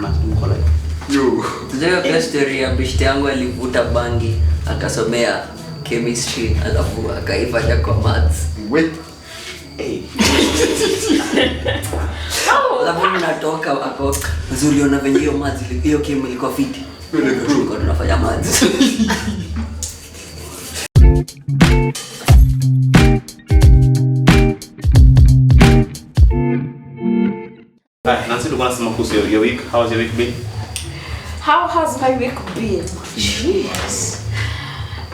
mko like Ndio kwa story ya bishti yangu alivuta bangi akasomea chemistry alafu akaifanya kwa maths. Wait. Alafu mnatoka hapo nzuri ona venye hiyo maths hiyo chem ilikuwa fiti. Tulikuwa tunafanya maths. Nancy, do you want to sum up your week? How has your week been? How has my week been? Jeez.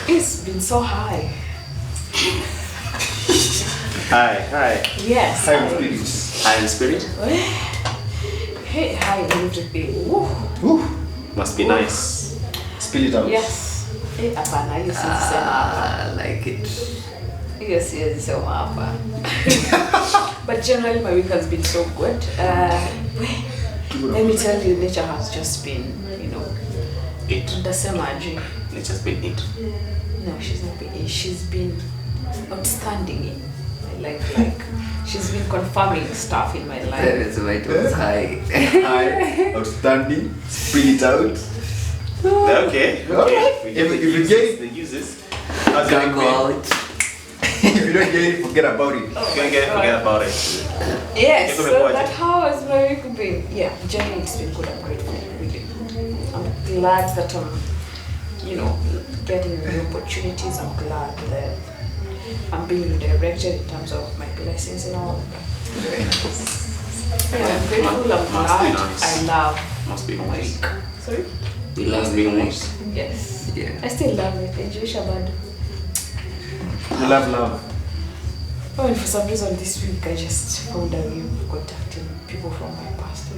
It's been so high. Hi. Yes. High in spirit? Hey, high in everything. Woo. Must be nice. Spill it out. Yes. Hey, apana, you see I like it. Yes, so hapa. But generally my week has been so good. Let me tell you, nature has just been, It. the same energy. Nature's been it. No, she's not been. She's been outstanding. Like she's been confirming stuff in my That life. is why it was high. High, outstanding, spill it out. Okay. If you get it, the uses. How's your Can't week go been? out. if you don't get it, forget about it. Forget about it. Yes, Give me so a that how has my week been? Yeah, generally it's been good. I'm grateful, really. I'm glad that I'm, getting new opportunities. I'm glad that I'm being redirected in terms of my blessings and all. Yeah, I'm grateful. I'm Must be glad. nice. I love Must be my nice. week. Sorry? We love being nice. Yes. Yeah. I still love it. Enjoy Shabbat. Love. Oh, and for some reason this week I just found a way of contacting people from my past.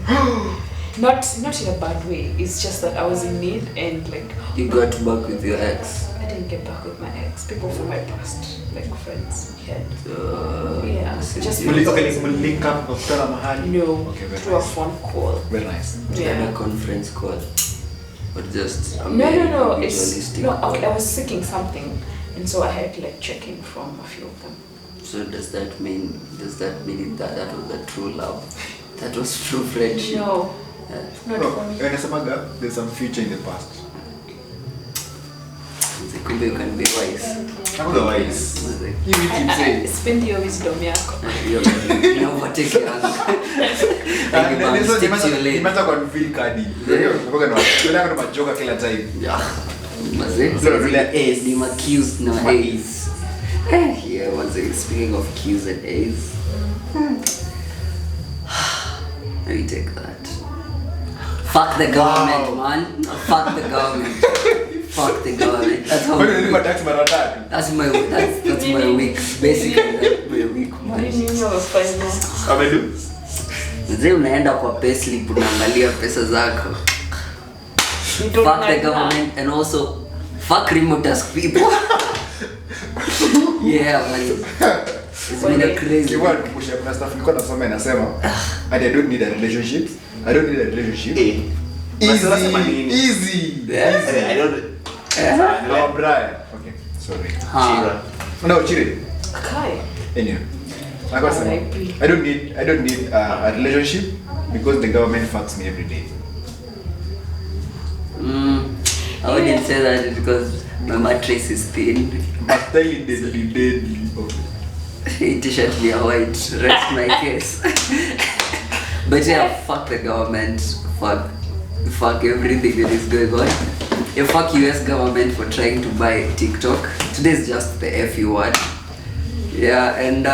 Not in a bad way. It's just that I was in need and You got back with your ex. I didn't get back with my ex. People from my past, like friends we had. Yeah. Just We'll link up after mahali. no, Okay, very through a nice. phone call. Very nice. Yeah. A conference call. Or just a No. individualistic No, call. okay, I was seeking something, and so I had to check in from a few of them. So does that mean that was the true love? That was true friendship? No, Yeah. not No, for me. when I say there's some future in the past. Kumbe you can be wise. Otherwise, Maze. you will keep saying. Spend your wisdom yako. You overtake yangu. Like you must stick to your lane. Nimeanza kwa feel kadi. Ndio na majoka kila time. Yeah. Maze. Ndio vile A's ni accused na A's. Yeah, maze. Speaking of Q's and A's. How you take that? Fuck the government, man. Fuck the government. Fuck the government. That's how. Wewe unalipa tax mara tatu. That's my week. Basically, that's my week, man. Amedu? Mzee unaenda kwa payslip unaangalia pesa zako. Fuck the government and also fuck remote task people. Yeah, man. It's been a crazy. Kiwa tukusha kuna stuff nilikuwa nasoma inasema I don't need a relationship. Easy. Yeah. I don't. No, Brian. Okay, sorry. Chira. No, Chire. Kai. Anyway, like I said, I don't need a relationship because the government fucks me every day. I wouldn't say that because my mattress is thin. But tell it deadly. T-shirt me a white, rest my case. But yeah, fuck the government. Fuck everything that is going on. Yeah, fuck US government for trying to buy TikTok. Today's just the FU word. Yeah, and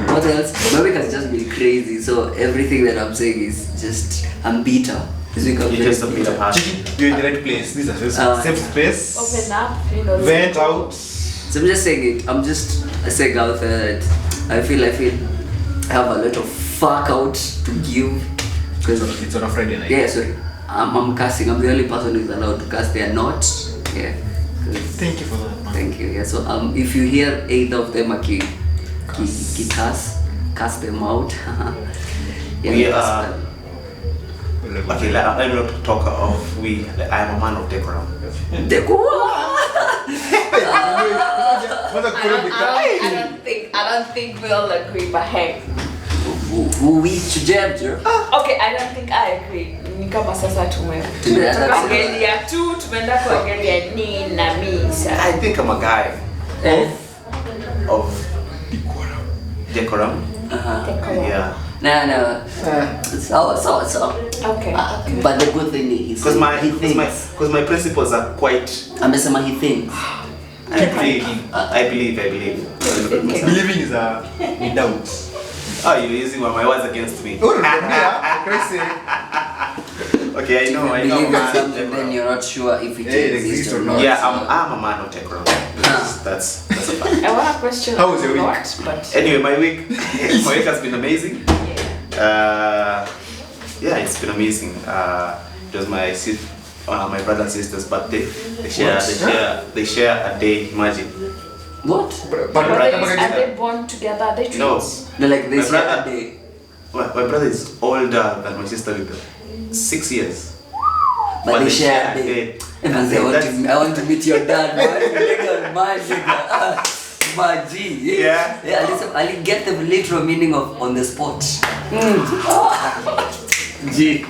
what else? My week has just been crazy, so everything that I'm saying is just, I'm bitter. This week I'm You very just a bit of passion. You're in the right place. This is a safe space. Open up, Vent out. So I'm just saying it. I'm just saying out there that I feel I have a lot of fuck out to give. Because It's on a Friday night. yeah, sorry. I'm cussing. I'm the only person who's allowed to cuss. They are not. Yeah. Thank you for that, man. Thank you. Yeah. So if you hear either of them cuss them out. Yeah, We that's are. that. Okay, I'm not talk of we. I am a man of decorum. I don't think we all agree, but hey. Who we Jebjo? Okay, I don't think I agree. Ni kama sasa Tumeanza tumeangalia tu, tumeenda kuangalia ni na misa. I think I'm a guy of decorum. Yeah. No. So. Okay. But the good thing is, Because he thinks. my principles are quite. Amesema he thinks. I believe. Believing is a doubt. Oh, you're using my words against me. Oh, no, crazy. Okay, I know. Believe in Man, something, then you're not sure if it exists or not. Yeah, I'm a man of decorum. That's a fact. I want a question. How was your week? Not, but Anyway, my week has been amazing. Yeah, it's been amazing. It was my brother and sister's birthday. They share a day. Imagine. What? But are they born together? Are they twins? No. They're like My this brother- day. My brother is older than my sister with 6 years. But they share a day. And I want to meet your dad, man. Nigga, man, nigga. My G. Yeah. Listen, I'll get the literal meaning of on the spot. G.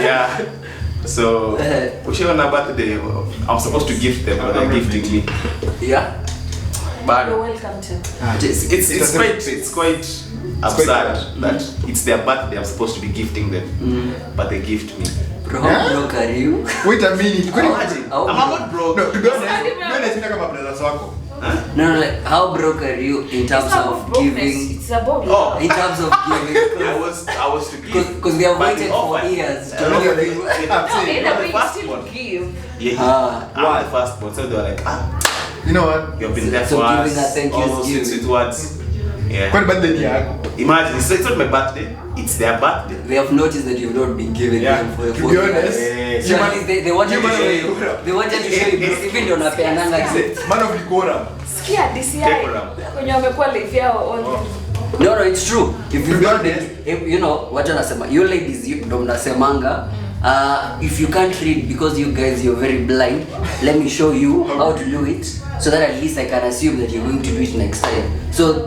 Yeah. So, whichever on birthday, I'm supposed to gift them, but they're gifting me. Yeah. But You're welcome to. it's quite absurd that it's their birthday. I'm supposed to be gifting them, but they gift me. Bro, how broke are you? Wait a minute. Imagine, Oh. I'm not broke. No, to be honest, sina kama brothers wako. No, like how broke are you in terms It's not of about brokenness, giving? it's about Oh. In terms of giving, I was to give. because we have but waited they for offered. years to No, give they- you. No, they- either way, the you first still one. give. Yeah, I'm the first one, so they were like, You know what? you've been there So for giving us. a thank you All is those giving. sweet words. Yeah. Kwani birthday ni yako? Imagine, it's not my birthday. It's their birthday. They have noticed that you've not been giving Yeah, them for the to 4 be years. honest, Yes. So they wanted to Human show of you. decorum. They wanted to show you because even ndio napeananga gift. Man of decorum. Sikia DCI Decorum. kwenye wamekuwa live yao all No, it's true. If you To be don't, honest. you know what anasema. You ladies, you ndo mnasemanga. If you can't read because you guys you're very blind, let me show you how to do it so that at least I can assume that you're going to do it next time. So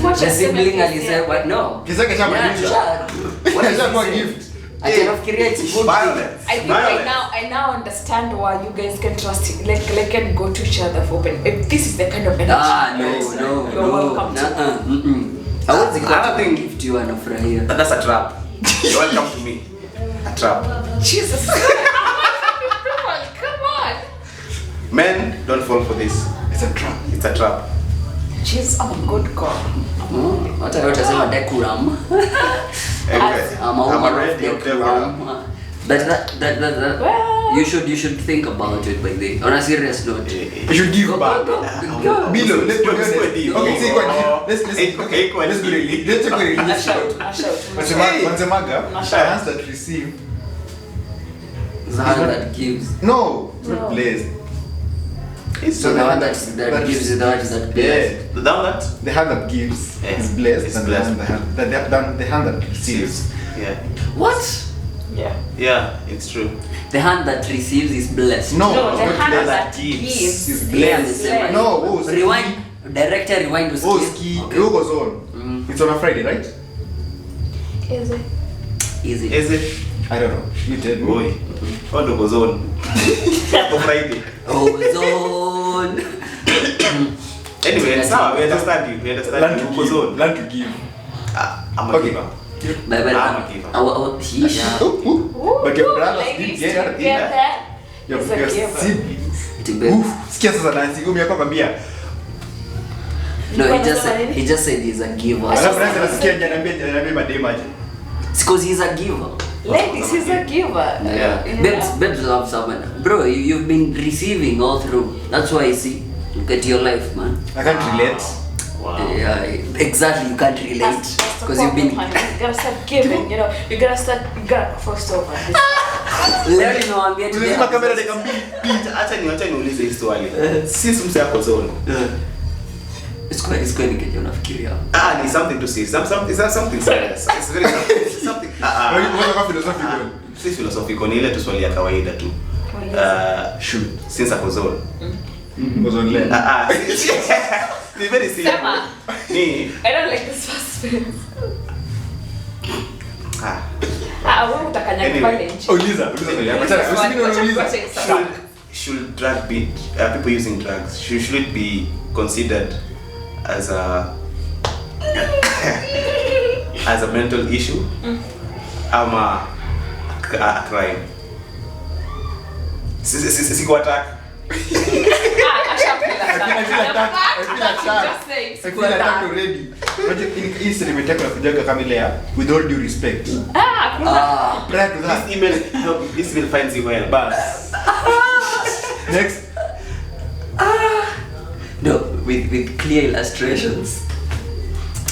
much the as sibling sibling alisema but no. Kisaka chama Yeah, gift. what is Kisaka he gift. saying? Anafikiria it's good. Violence. I think Violence. I now understand why you guys can trust like can go to each other for open. If this is the kind of energy you're welcome to. Hawezi Another thing- gift you anafurahia. That's a trap. You're welcome to me. A trap. Jesus. Come on. Men, don't fall for this. It's a trap. It's a trap. Jesus, I'm a good girl. Hata yote sema decorum. Anyway, I'm a woman of already of decorum. decorum. But that Well, you should think about it by the on a serious note. You should give back. Go. Below, let's go. Let's go deep. Okay, say what? Let's Okay, equal. let's go. Let's go. I shout. Wanasemaga, Nasha. hands that receive. The hand that gives. No, it's No. not blessed. So the one that gives is the one that Yeah. blessed. The down that? The hand that gives Yeah, is blessed, it's and blessed. the hand that receives. Yeah. What? Yeah. Yeah, it's true. The hand that receives is blessed. No, No, it's the not hand blessed. that gives gives is blessed. blessed. No, oh, Rewind. Director rewind to Oh, skip. ski. Okay. It goes on. It's on a Friday, right? Is it? Easy. Is it? I don't know. You tell me. Boy. What goes on? Hapo Friday. Ozone. Anyway, it's now we understand you. We understand Learn you. to Goes give. on. Learn to give. I'm a Okay. giver. Bye bye. I'm a giver. Sheesh. But your Ooh, brothers ladies, did get you get that? Your It's a giver. siblings. Itibe- Oof, sikia sasa Nancy, umi yako kwambia. No, he just said he's a giver. Alafu Nancy anasikia ananiambia madem aje. It's because he's a giver. Ladies, he's a giver. Yeah. You Babes know? love someone. Bro, you've been receiving all through. That's why I see. Look at your life, man. I can't relate. Wow. Yeah, exactly. You can't relate That's the because you've been. problem, honey. You gotta start giving, you know. You gotta first over. Leo nimewambia Ulizima kamera dakika mbili. Acha niulize hii swali. Sisi mse yako zone. It's kweli kenye unafikiria. Ni something to see. Something serious. It's very something. Unataka kwa philosophical. Si philosophical ni ile tu swali ya kawaida tu. Shoot. Since ako zone. Was on left. Ni very serious. Sema. Ni I don't like this suspense. Wewe utakanya Anyway. pale nje. Uliza. should drug be people using drugs should it be considered as a as a mental issue ama a crime? Siko attack. With all due respect. Prior to that. This email finds you well, but Next. No, with clear illustrations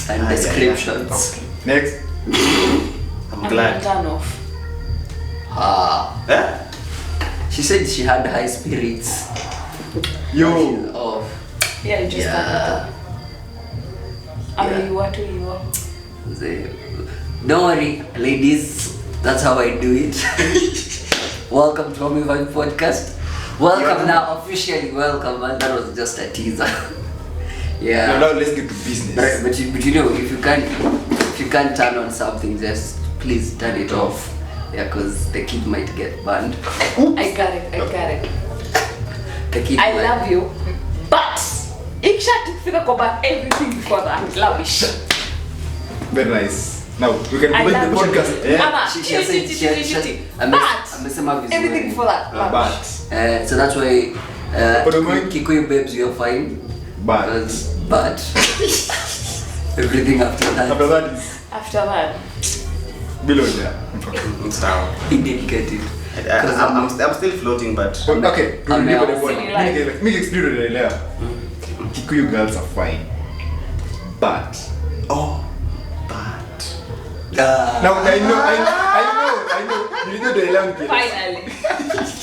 and descriptions. Next. I'm glad. Turn off. She said she had high spirits. Yo. Of Yeah, you just turn it off. You are. Don't worry, ladies. That's how I do it. Welcome to Homie Vibe Podcast. Welcome now, officially welcome. And that was just a teaser. Yeah. Now let's get to business. But you know, if you can't turn on something, just please turn it off. Yeah, because the kid might get banned. I got it. The kid I might- love you, but ikishafika kwa everything before that, lavish. Very nice. Now we can I commence the love you. podcast. Yeah. Ama, She said, amesema vizuri. everything before that, lavish. But So that's why But my- Kikuyu babes, you're fine. But But everything after that, after that is After that, below there. it's down. he didn't get it. 'Cause I'm still floating, but Okay, to I'm deliver the now point. singing live. Me explain to the layer. Kikuyu girls are fine. But now I know. You know the language. finally,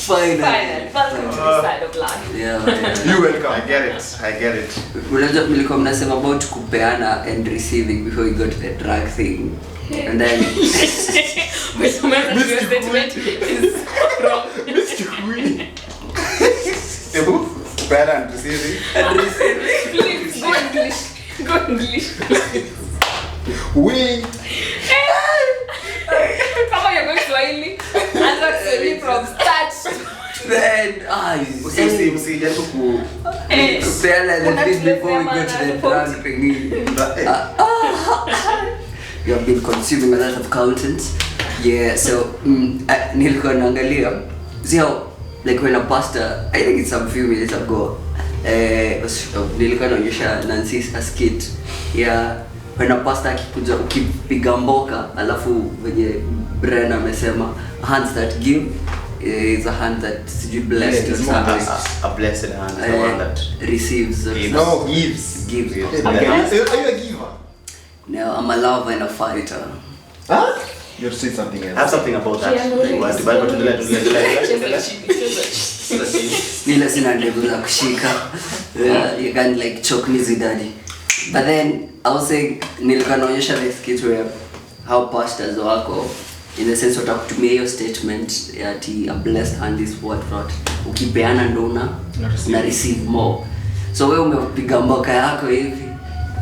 Finally. welcome to this side of life. Yeah. You I welcome. get it. Unajua mlikuwa mnasema about kupeana and receiving before we got to the drug thing. And then Which means your statement is wrong. Kikuyu. Ebu, better and receiving. Please, go English. We. Kama you're going Swahili, answer Swahili from start. then Usijaribu ku kupeana the thing before we got to the drug thing. You have been consuming a lot of content. Yeah, so nilikuwa naangalia. See how, like when a pastor, I think it's some few minutes ago, nilikuwa naonyesha Nancy a skit. Yeah, when a pastor akikuja ukipiga mboka, alafu venye Bren amesema, hands that give is a hand that sijui blessed or something. a blessed hand, the one that Receives or Gives. No, gives. gives. Gives. Are you a giver? No, I'm a lover and a fighter. Huh? You have to say something I have else. something about that. Yeah, no, What? But Nila sina ndevu za kushika. You can like choke me zidadi. But then I was saying nilikuwa naonyesha this skit where how pastors wako in the sense watakutumia hiyo statement ati a blessed hand is what not. Ukipeana ndo una receive more. So wewe umepiga mboka yako hivi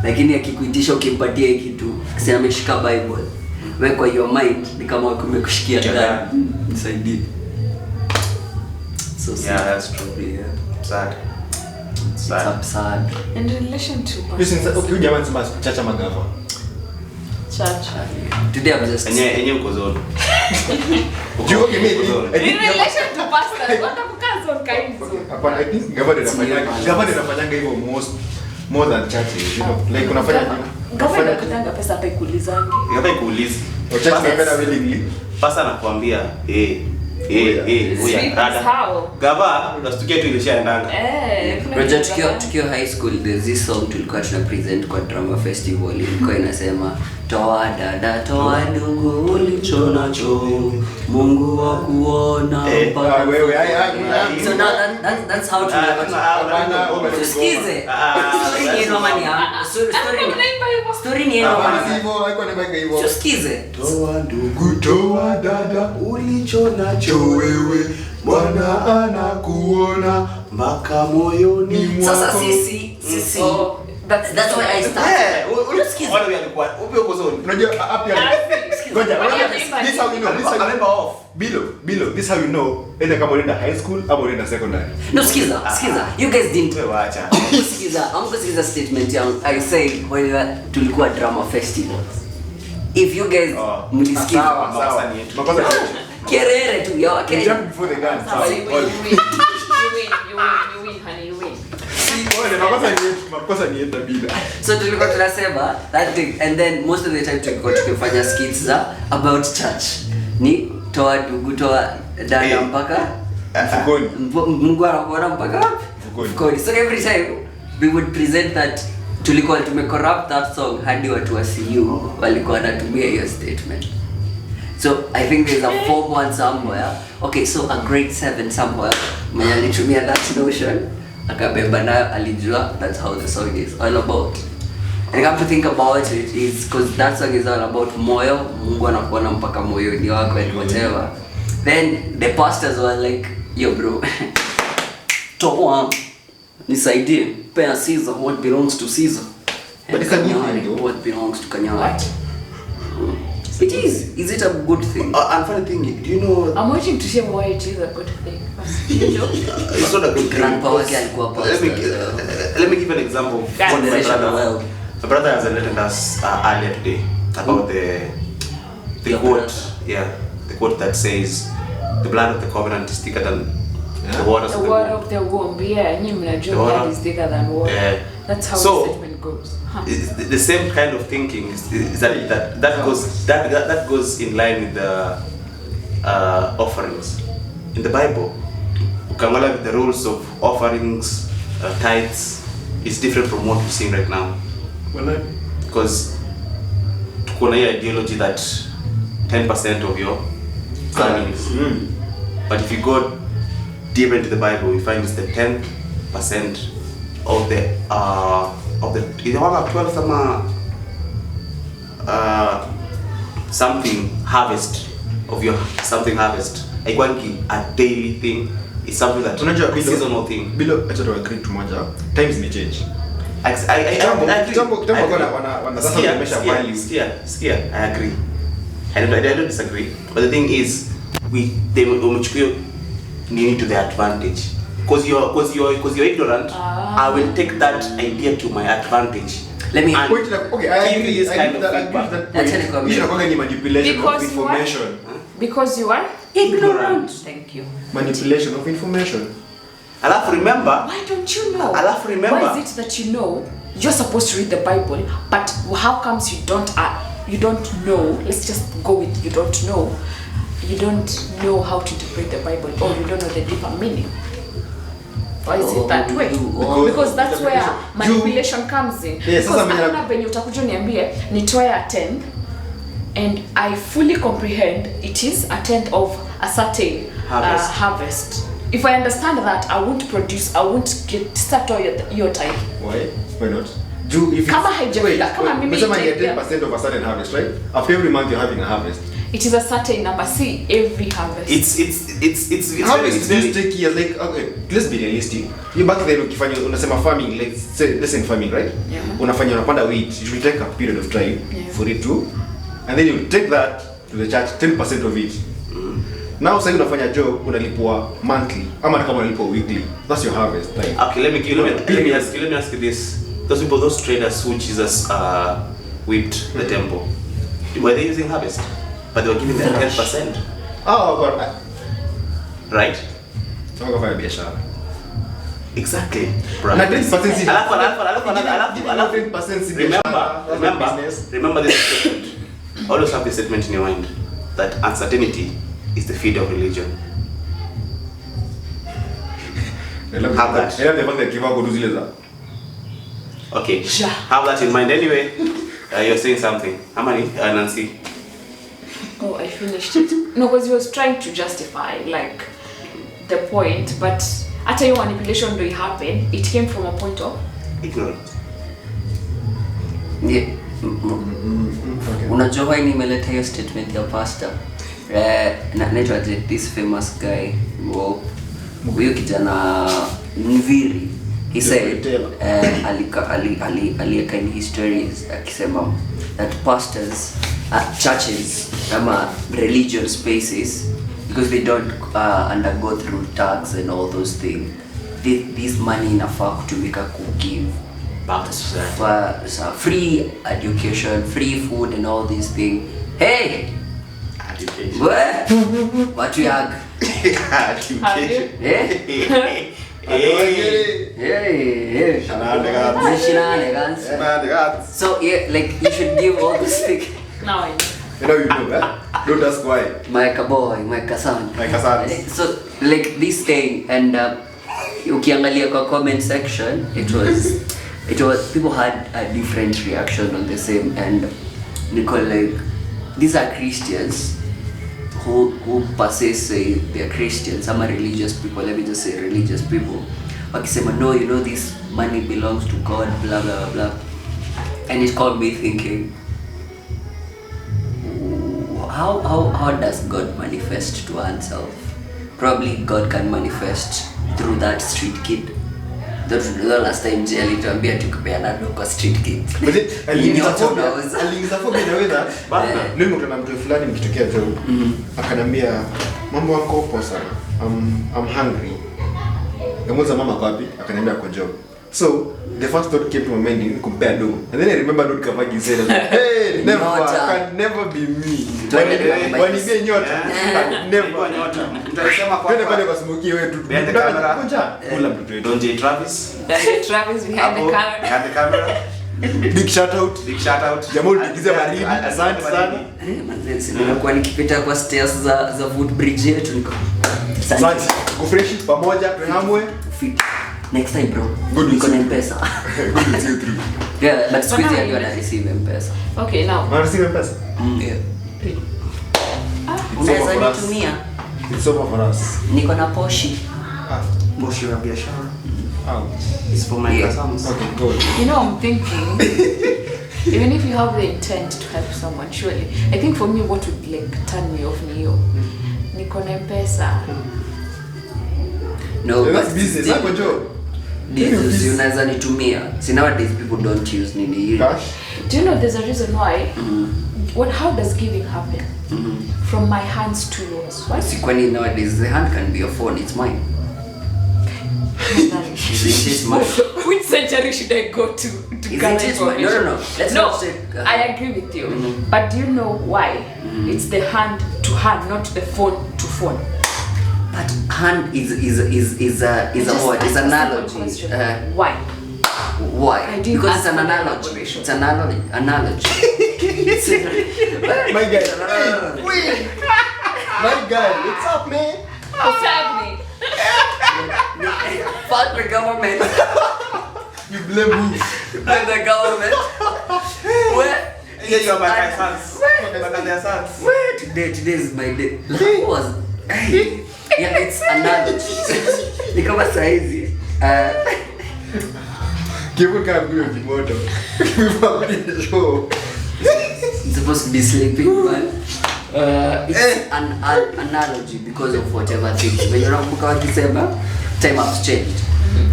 lakini akikuitisha ukimpatia hiki kitu kisema ameshika Bible. Wewe kwa your mind ni kama umekushikia ndani. Nisaidie. So Yeah, that's true. Yeah. Sad. It's Sad. absurd. In relation to Listen, okay, huyu jamaa anasema chacha magava. church. Today I'm just Enye uko zone. Okay, maybe. I In think relation to pastors, what have you on kind of? hapana, I think gava inafanyanga hivyo more than churches, you know. Like unafanya Gavana kutanga pesa pe kulizani. Yaba ikuulizi. church inapenda willingly. Pasa anakuambia Sweet huya is rada. how. Gava unastukia tu ilishaendanga. Unajua tukiwa high school there's this song tulikuwa tuna present kwa drama festival ilikuwa inasema toa dada toa ndugu ulicho nacho Mungu wa kuona mpaka Wewe so now that's how to tusikize story ni noma ni story ni noma tusikize toa ndugu toa dada Ulicho nacho wewe Bwana anakuona mpaka moyoni sasa sisi That's why I started. Unasikiza? Wale walikuwa upi uko zone. Unajua up here. Ngoja, this how you know. This how you know. Below. This how you know. Either kama unaenda high school ama unaenda secondary. No, skiza. You guys didn't. Wewe wacha. Skiza statement yangu. I say when tulikuwa drama festivals. If you guys mlisikiza. Sawa. Makosa ni yetu. Kerere tu ya Kenya. Jump before the gun. So you win, honey, you win. Makosa ni yetu bila. So tulikuwa tunasema that thing, and then most of the time tulikuwa tukifanya skits za about church. Ni toa ndugu, toa dada mpaka Mfukoni. Mungu anakuona mpaka wapi? Mfukoni. So every time we would present that tulikuwa tumecorrupt that song hadi watu wa CU walikuwa wanatumia hiyo statement. So I think there's a form one somewhere. Okay, so a grade 7 somewhere. Mwenye alitumia that notion akabeba nayo, alijua that's how the song is all about. And you have to think about it is because that song is all about moyo. Mungu anakuona mpaka moyoni wako and whatever. Then the pastors were like, yo bro, toa nisaidie, pea Caesar what belongs to Caesar. But it's a good thing though. What belongs to Kanyari. What? It is. Is it a good thing? And funny thing, do you know? I'm waiting to hear why it is a good thing. You know? It's not a good thing. Grandpa because- wake alikuwa let me pastor, let me give an example. of what my Generational brother, wealth. my brother has enlightened us earlier today about the Your quote. brother. Yeah, the quote that says, "The blood of the covenant is thicker than the waters The of the word womb." of the womb, yeah, nyinyi The mnajua word blood of- is thicker than water. Yeah. That's how So, the statement goes. Huh. It's the same kind of thinking is that goes in line with the offerings in the Bible. Ukiangalia the rules of offerings, tithes is different from what we're seeing right now, because tuko na hii ideology that 10% of your earnings. But if you go deeper into the Bible, you find it's the 10% of the is about 12 something harvest of your something harvest. Haikuangi a daily thing. It's something that Unajua a seasonal thing. Bilo acha tu agree tu moja. Times may change. Sikia, I agree. I don't disagree. But the thing is, they umechukua nini to their advantage. Because you're ignorant, I will take that idea to my advantage. Let me And Wait, okay, I give you agree. this I kind agree of that feedback. point. Acha nikwambie. Hiyo inakuwa ni manipulation of Because you are- information. Because you are ignorant. Thank you. Manipulation of information. Alafu remember, Why don't you know? Alafu remember- Why is it that you know you're supposed to read the Bible, but how comes you don't know? Let's just go with you don't know. You don't know how to interpret the Bible, or you don't know the deeper meaning. Why is it that way? Because that's where manipulation comes in. Yes, Because sasa mimi hakuna venye utakuja niambie nitoe a 10 and I fully comprehend it is a 10th of a certain Harvest. harvest. If I understand that, I won't get start your time. Why? Why not? Do if Kama haijafika, kama mimi umesema ni haijafika. 10% of a certain harvest, right? After every month you're having a harvest. It is a certain number. See, every harvest. it's Harvest very, used to take years. Like, okay, let's be realistic. You back then ukifanya unasema farming, let's say farming, right? Yeah. Unapanda wheat, it will take a period of time Yeah. for it to, and then you take that to the church, 10% of it. Now sasa unafanya job unalipwa monthly ama kama unalipwa weekly. That's your harvest. Like, okay. Let me ask you this: those traders who Jesus whipped the temple, were they using harvest? But they were giving them 10%, but right? unafanya biashara. Exactly. Na 10% si- Alafu, 10% si biashara, business. remember this statement. Always have this statement in your mind that uncertainty is the feed of religion. Have that. Ela the fact that kiva go do zile za. Okay. Yeah. Have that in mind. Anyway, you're saying something. How many? Nancy. Oh, I finished it. No, because he was trying to justify like the point, but after your manipulation do happen, it came from a point of Ignorance. Yeah. Okay. Unajua why nimeleta hiyo statement ya pastor? Naitwa this famous guy. Huyo kijana Mviri. he said alieka in histories akisema that pastors churches ama religious spaces, because they don't undergo through tax and all those things, this money inafaa kutumika kugive Back to society. for free education, free food and all these things. Hey, Education. what you hug? Education. Eh? Hey. Shenanigans. So yeah, like you should give all this thing. Now I know. You know you do, eh? Don't ask why. My boy, my cousin. My cousin. So like this thing, and ukiangalia kwa comment section, it was people had a different reaction on the same, and Nicole, like, these are Christians who per se say they're Christians, some are religious people, let me just say religious people, wakisema no, you know, this money belongs to God, blah blah blah, and it got me thinking, how does God manifest to oneself? Probably God can manifest through that street kid. The last time Jay alituambia tukipeana kwa street kids. But it, Aliingiza phobia inaweza. Leo nimekutana na mtu fulani mkitokea job. Akanambia mambo yako poa sana. I'm hungry. Ngamuza mama kwa wapi? Akaniambia kwa job. So the first thought came to my mind in compare do. And then I remember not Kavagi said, hey, never, can never be me. When you be nyota, never Nyota. Mtasema kwa kwenda pale kwa smoky wewe tu. Behind the camera. Kula mtoto wetu. Don J Travis. Travis behind the camera. Behind the camera. Big shout out. Big shout out. Jamal tukize baridi. Asante sana. Manzi, nilikuwa nikipita kwa stairs za footbridge yetu niko. Asante. Go fresh pamoja tuhamwe. Fit. Next time bro. Good Niko na with M-Pesa. Good with you three. Yeah, but squeeze now you you- na receive M-Pesa. Okay, now. Wanasikia pesa? Yeah. It's over Unaweza for us. nitumia. It's over for us. Niko na Poshi. Moshi wa biashara. Out. It's for my Yeah. cousins. Okay, go. You know, I'm thinking, even if you have the intent to help someone, surely, I think for me, what would like turn me off ni hiyo. Niko na M-Pesa. No, That's but business. still, Hapo job. this si unaweza nitumia. See, nowadays people don't use nini hii. Cash. Do you know there's a reason why? How does giving happen? From my hands to yours. What? See, kwani nowadays the hand can be your phone, it's mine. It's mine. Which century should I go to Isn't gather it mine? information? No. Let's No, not say. I agree with you. But do you know why? It's the hand to hand, not the phone to phone. But hand is a Just word. It's ask a simple analogy. question. Why? Why? I didn't Because it's ask an for analogy. elaboration. It's an analogy. My guy. Wait. My guy. What's up, man? What's happening? Fuck the government. You blame who? Fuck the government. Where? Yeah, you are my sons. But their sons. Where? Today is my day. Like, what was? Yeah, it's analogy. Ni kama saizi. Kivu kama kuyo kimoto. Kivu show. It's supposed to be sleeping, but it's an analogy because of whatever thing. When you're not wakisema, time has changed.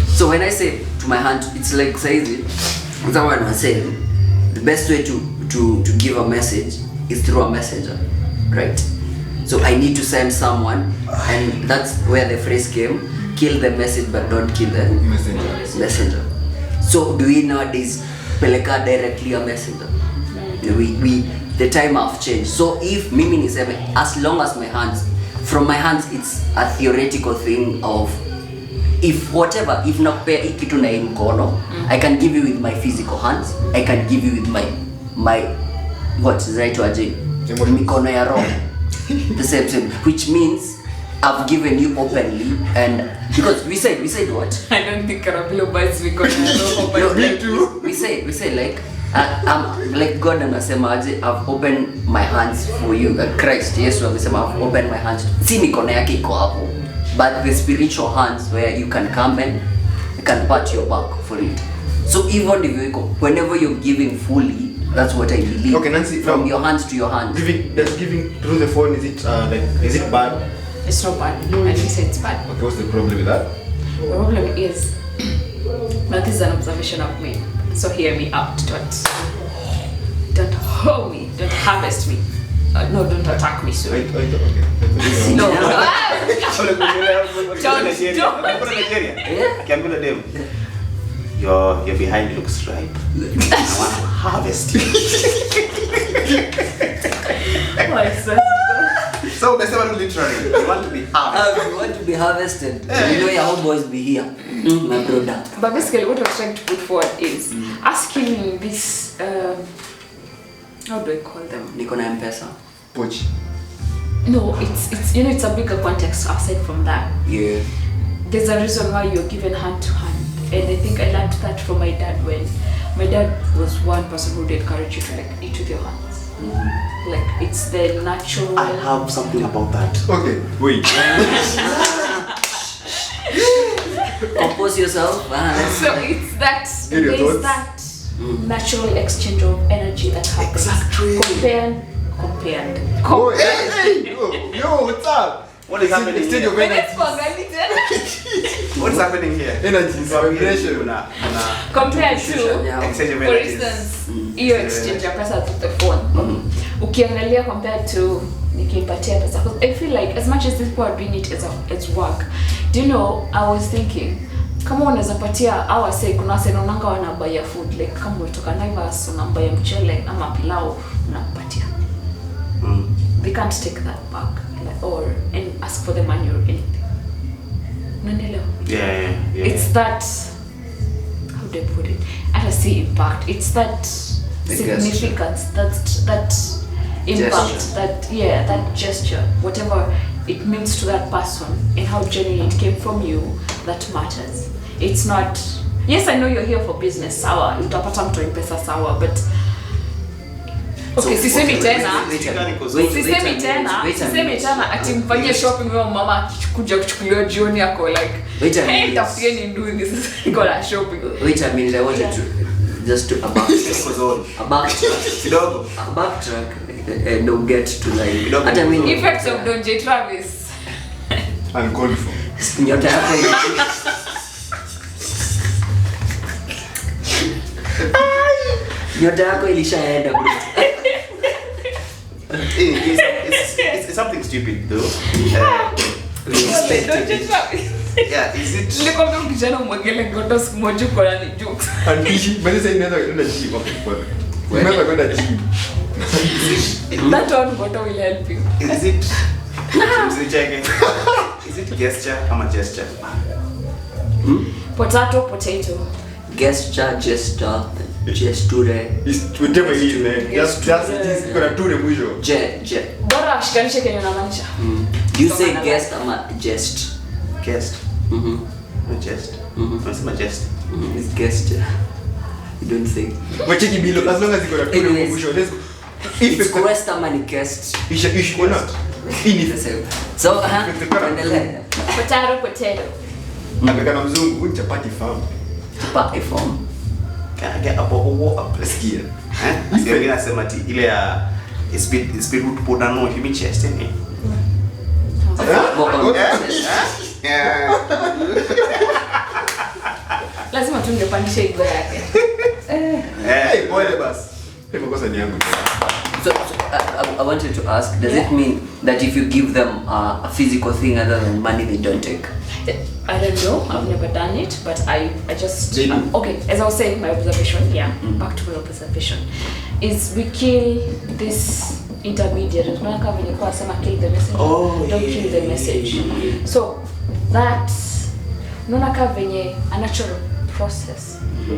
So when I say to my hand, it's like saizi. Someone was saying the best way to give a message is through a messenger, right? So I need to send someone, and that's where the phrase came: kill the message, but don't kill the messenger. So do we nowadays peleka directly a messenger? We the time have changed. So if mimi niseme, as long as my hands, from my hands, it's a theoretical thing of if whatever, if nakupea hii kitu na hii mkono, I can give you with my physical hands, I can give you with my what is right to aje mikono ya roho. The same, which means I've given you openly, and because we said what? I don't think Karabilo bites me because I don't know. No, like, we say like I'm like God anasema aje, I've opened my hands for you. Christ Yesu amesema I've opened my hands. Si mikono yake iko hapo, but the spiritual hands where you can come and you can pat your back for it. So even if you whenever you're giving fully, that's what I believe. Okay, Nancy, from no. your hands to your hands. Giving through the phone, is it bad? It's not bad. I didn't say it's bad. Okay, what's the problem with that? The problem is Now this is an observation of me. So hear me out. Don't hoe me. Don't harvest me. No, don't attack me, sorry. No. Akiambia dem, your behind looks ripe. I want to harvest you. So umesema tu literally, you want to be harvested. You want to be harvested. You know your homeboys be here. My brother. But basically what I was trying to put forward is asking this, how do I call them? Niko na M-Pesa. Pochi. No, it's you know, it's a bigger context aside from that. Yeah. There's a reason why you're given hand to hand. And I think I learned that from my dad when my dad was one person who would encourage you to like eat with your hands. Like it's the natural. I have something about that. Okay, wait. Compose yourself. So it's that Give your there's thoughts. that natural exchange of energy that happens. Exactly. Compared. Oh, hey, yo, what's up? What is happening Exchange here? of energy. What's happening here? Energy, vibration. Compared to, Yeah. Exchange of for energies. instance, hiyo exchange ya pesa to the phone. Ukiangalia compared to nikimpatia pesa, because I feel like as much as these people are doing it as work, do you know, I was thinking kama unaweza patia au say kuna wase naonanga wanabaya food, like kama umetoka Naivas unambaya mchele ama pilau unampatia. They can't take that back or and ask for the money or anything. Unanielewa? Yeah. It's that, how do I put it? I don't see impact. It's that The significance, that impact, Gesture. that gesture, whatever it means to that person and how genuine it came from you, that matters. It's not, yes, I know you're here for business, sawa, utapata mtu pesa sawa, but okay, sisemi tena. Sisemi tena ati mfanyie shopping wewe mama akikuja kuchukuliwa jioni yako like hey, tafutieni ndu this is got shopping. Wait a minute, I wanted to just to a backtrack and don't get to like hata mimi Effects of Don J Travis. Uncalled for. nyota yako nyota yako ilishaenda bro. It's something stupid though. Don J Travis. Yeah, is it? Nilikwambia ukijana umwagele ngoto siku moja kwa nani jokes. Andishi, bali sasa inaweza kwenda gym. Okay, bwana. Unaweza kwenda gym. That one ngoto will help you. Is it? Is it gesture or gesture? Potato. Gesture, gesture. It's whatever it is, man. Just it is gonna do the mwisho. Bora ashikanishe kenye unamaanisha. You say guest ama jest? Guest. No jest. What's my jest? It's gesture. You don't say. Wacheki bilo as long as you gonna do the Anyways, mwisho. Let's It's quest ama ni guest. you should not. In So, endelea. Potato. Amekana mzungu huyu chapati farm. Chapati form. Get up sikia. Sio ngine nasema ati ile ya speed root poda no if you chest ni. Lazima tungepandisha hiyo yake. Hey, pole basi. Hebu kosa ni yangu. So I wanted to ask, does it mean that if you give them a physical thing other than money, they don't take? I don't know. I've never done it, but I just okay. As I was saying, my observation. Back to my observation is we kill this intermediary. Tunaka venye kwa sema kill the message. Don't kill the message. So that's nunaka venye a natural process.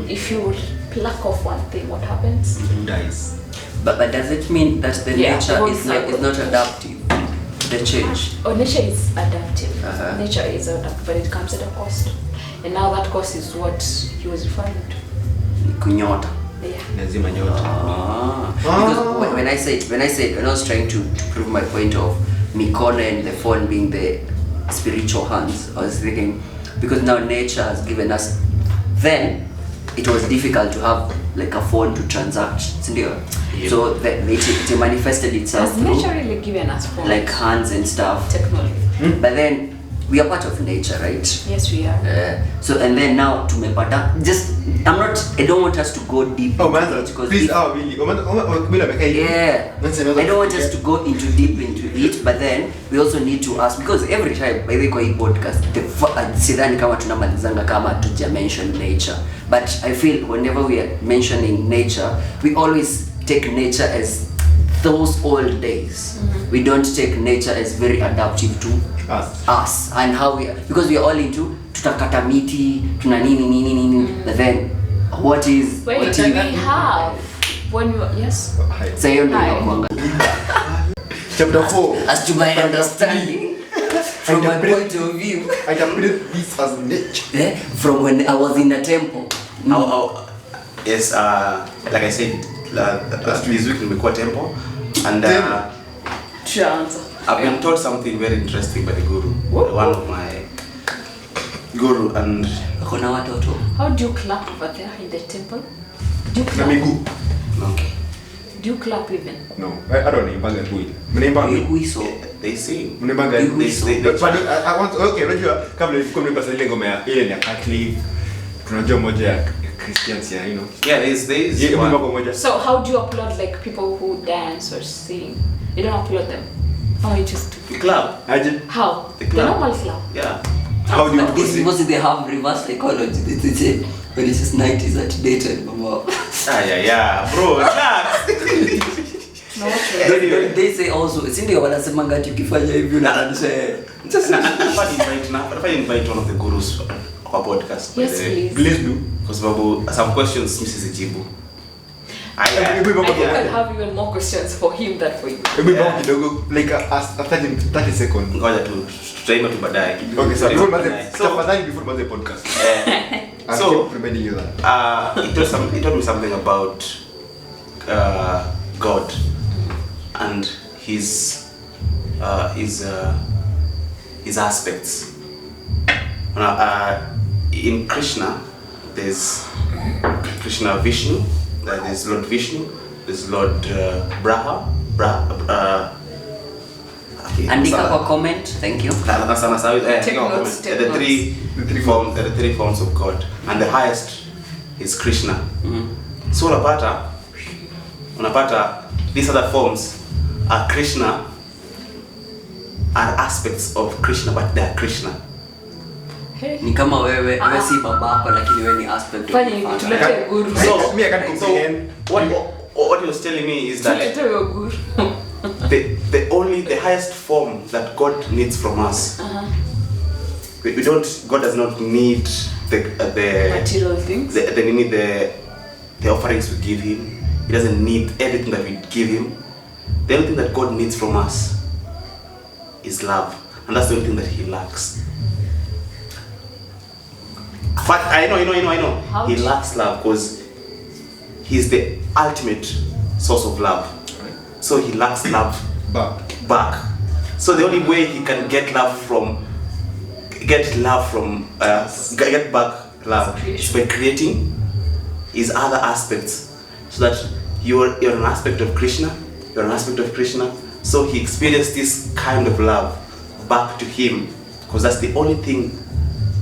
If you pluck off one thing, what happens? Dies. But does it mean that the nature is not adaptive to the change? Nature is adaptive. Uh-huh. Nature is adaptive, but it comes at a cost. And now that cost is what he was referring to. Kunyota. Yeah. Lazima nyota. Because when I was trying to prove my point of Mikono and the phone being the spiritual hands, I was thinking because now nature has given us, then it was difficult to have like a phone to transact, sindio? Yep. So it manifested itself Has through nature really given us phones? like hands and stuff. Technology. But then we are part of nature, right? Yes, we are. So and then now tumepata I don't want us to go deep Oh into man, it, 'cause please, if- Bila ameka hivi. yeah, I don't want us to go deep into it, but then we also need to ask, because every time by the way kwa hii podcast sidhani kama tunamalizanga kama tuja mention nature, but I feel whenever we are mentioning nature, we always take nature as those old days. We don't take nature as very adaptive to us and how we are, because we are all into tutakata miti tuna nini but then what is Wait, what we have when you yes. so hiyo ndio Hi. inakuanga Chapter 4. as to my understanding from my point of view, I interpret this as nature. from when I was in a temple. Yes, like I said, this week nimekuwa temple, and Chance. I've been taught something very interesting by the guru, one of my guru, and Kuna watoto. How do you clap over there in the temple? Do you Na clap? miguu. Okay. Do you clap even? No, I don't naimbanga kui. Mnaimbanga. Whistle. they sing. Mnaimbanga. They- But I want okay, unajua kabla nilikuwa nimepasa ile ngoma ya ile ya Catholic. Tunajua moja ya Christians ya, you know. Yeah, there's Ye one. mwimbo moja. So how do you upload like people who dance or sing? You don't upload them. How you just do? You clap. Aje. How? The The clap. normal clap. Yeah. How do you But this was they have reverse psychology. They say when it is 90s at dated mama. Yeah, bro. Relax. No, what They say also, si ndio wanasemanga ati ukifanya hivi unaanisha Nafaa invite one of the gurus kwa podcast. by Yes, the way. please. Please do. Kwa sababu some questions mimi sizijibu. I think I'll have even more questions for him than for you. Hebu yeah. Kidogo like a 30 seconds. Ngoja tu tutaima tu baadaye. Okay, so before maze So, tafadhali before maze podcast. I so keep reminding you that. it told me something about God and his aspects. In Krishna, there's Krishna Vishnu, there's Lord Vishnu, there's Lord Braha. Okay, andika kwa comment, thank you. Take no, notes, take the three forms of God, and the highest is Krishna. So unapata these other forms are Krishna, are aspects of Krishna, but they are Krishna. Hey. Ni kama wewe si babako lakini wewe ni aspect of Fanya your hivi, father. tulete guru. So, Me, I can't comprehend. What he was telling me is that Tulete huyo guru. the highest form that God needs from us. God does not need the Material things. the offerings we give him. He doesn't need everything that we give him. The only thing that God needs from us is love, and that's the only thing that he lacks. But I know. How He do- lacks love because he's the ultimate source of love. So he lacks love back. So the only way he can get back love is by creating his other aspects, so that you're an aspect of Krishna, so he experienced this kind of love back to him, because that's the only thing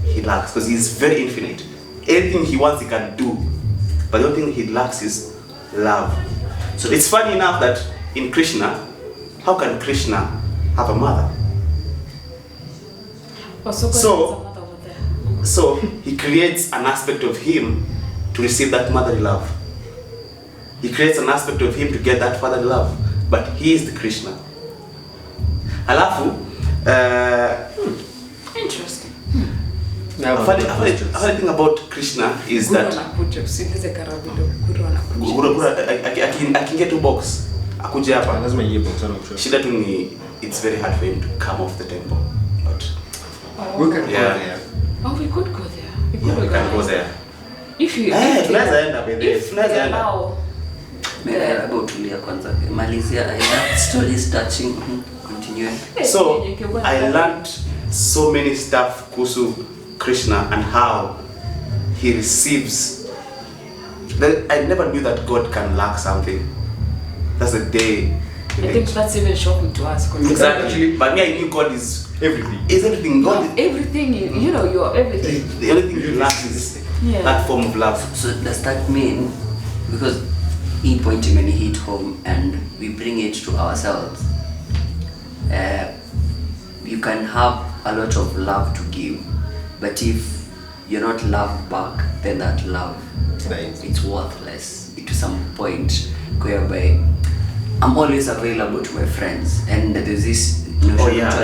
he lacks, because he's very infinite. Anything he wants he can do, but the only thing he lacks is love. So it's funny enough that in Krishna, how can Krishna have a mother? So he creates an aspect of him to receive that motherly love. He creates an aspect of him to get that fatherly love, but he is the Krishna. Alafu, Interesting. a funny thing about Krishna is Guru that anakuja, usiulize Karabido. Guru anakuja. Guru akiingia tu box akuje hapa, Lazima yeye box sana kushoto. shida tu ni it's very hard for him to come off the temple, but We can go Yeah. there. Oh, we could go there. We yeah, could we can go there. If you tunaweza enda by the way, if tunaweza they enda. allow. Hebu tulia kwanza. Malizia that story is touching. Continue. So I learned so many stuff kuhusu Krishna and how he receives. I never knew that God can lack something. That's the day I think that's even shocking to us. 'Cause Exactly. But me, I knew God is Everything. everything. God is everything, you know, you are everything. the only thing you lack is Yeah. that form of love. So does that mean, because he pointed when he hit home and we bring it to ourselves, you can have a lot of love to give, but if you're not loved back, then that love, Nice. it's worthless to some point whereby I'm always available to my friends, and there's this notion Oh yeah, of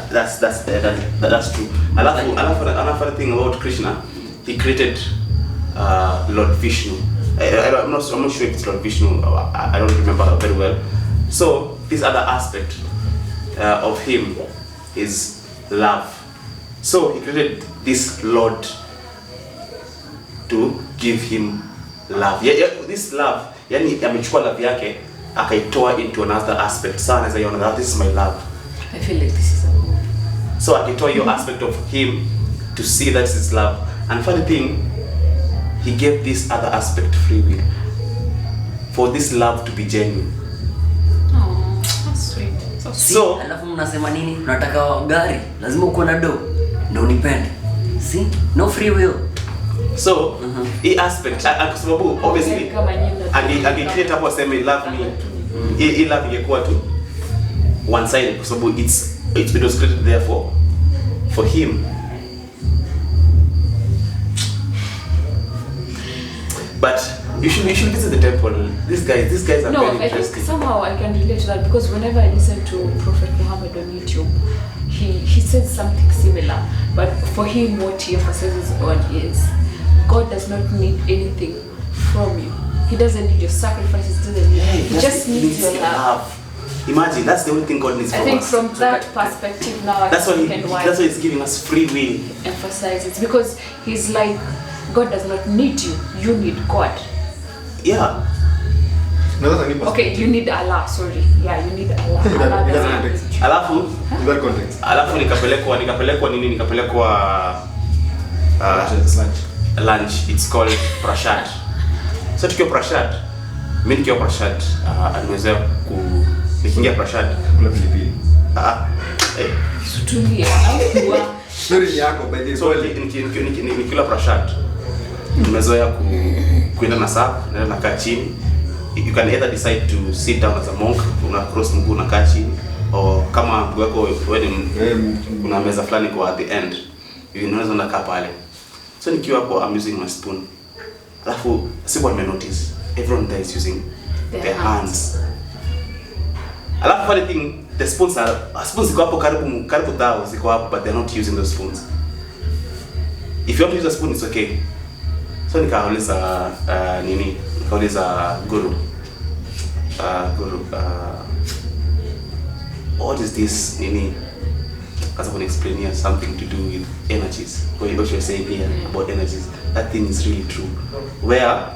that's true. Another thing about Krishna, he created Lord Vishnu. I'm not sure if it's Lord Vishnu. I don't remember very well. So this other aspect of him is love. So he created this Lord to give him love. Yeah, this love, yani amechukua love yake akaitoa into another aspect. Sana anaweza iona that this is my love. I feel like this is a movie. So akitoa your aspect of him to see that is his love. And funny thing, he gave this other aspect free will for this love to be genuine. Oh, that's sweet. So sweet. So alafu mnasema nini? Unataka gari, lazima uko na do ndio unipende. See? No free will. so hii aspect kwa sababu obviously Kama nyinyi create hapo aseme love me. Hii love ingekuwa tu one sided kwa sababu it was created there for him. But you should visit the temple. These guys are No, very I think interesting. somehow I can relate to that because whenever I listen to Prophet Muhammad on YouTube, he says something similar. But for him, what he emphasizes on is God does not need anything from you. He doesn't need your sacrifices. Doesn't need. He just needs your love. Imagine that's the only thing God needs I from think us. from that perspective now, I That's why understand why he's giving us free will. emphasizes because he's like God does not need you. You need God. Yeah. No, that's a new Okay, you need Allah. Sorry, yeah, you need Allah. In that- Allah in that doesn't context. need you. Alafu In that context. nikapelekwa nini? Nikapelekwa Lunch. lunch. It's called prashad. So tukiwa prashad, mimi nikiwa prashad, nimezoea nikiingia prashad. Kula pilipili. Tulia. Story yako by the So way. nikila prashad, nimezoea kuenda na sap, naenda nakaa chini. You can either decide to sit down as a monk, una cross mguu unakaa chini, or kama mguu wako wewe kuna meza fulani kwa at the end, unaweza unakaa pale. So nikiwa hapo I'm using my spoon. Alafu sikuwa nime notice everyone there is using their hands. Alafu funny thing, the spoons ziko hapo karibu thao ziko hapo, but they're not using those spoons. If you want to use a spoon, it's okay. So nikauliza nikauliza guru, what is this nini? Because I want to explain here something to do with energies. What you're saying here about energies, that thing is really true. Where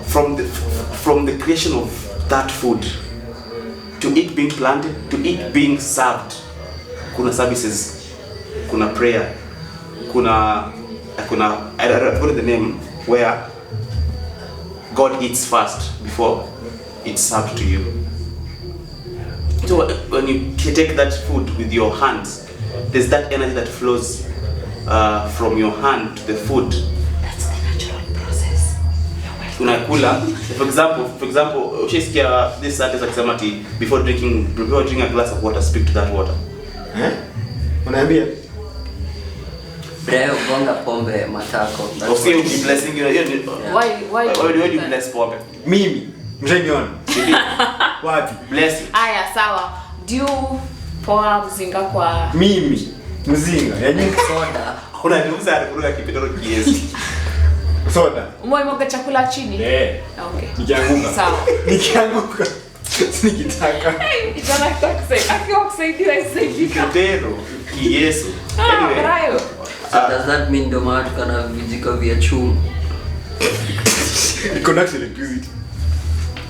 from the creation of that food to it being planted to it being served, kuna services, kuna prayer, kuna I forgot the name, where God eats first before it's served to you. So when you take that food with your hands, there's that energy that flows from your hand to the food. That's the natural process. Unakula, for example, ukisikia this sentence akisema ati before drinking a glass of water, speak to that water. Unaambia Brayo gonga pombe matako. Okay, you blessing you. Why do you bless pombe? mimi mshaniona. Wapi? Bless it. Aya, sawa. Do you pour mzinga kwa Mimi mzinga. Yaani Soda. Unaniuza alikuruka kipitoro kiasi. soda. umemwaga chakula chini? Okay. Nikianguka. Sawa. Nikianguka. Nikitaka. Ijana akiwa kusaidia isaidika. Kipitero kiasi. Anyway, Brayo. So does that mean ndo maana tukana vijiko vya chuma? It conducts electricity.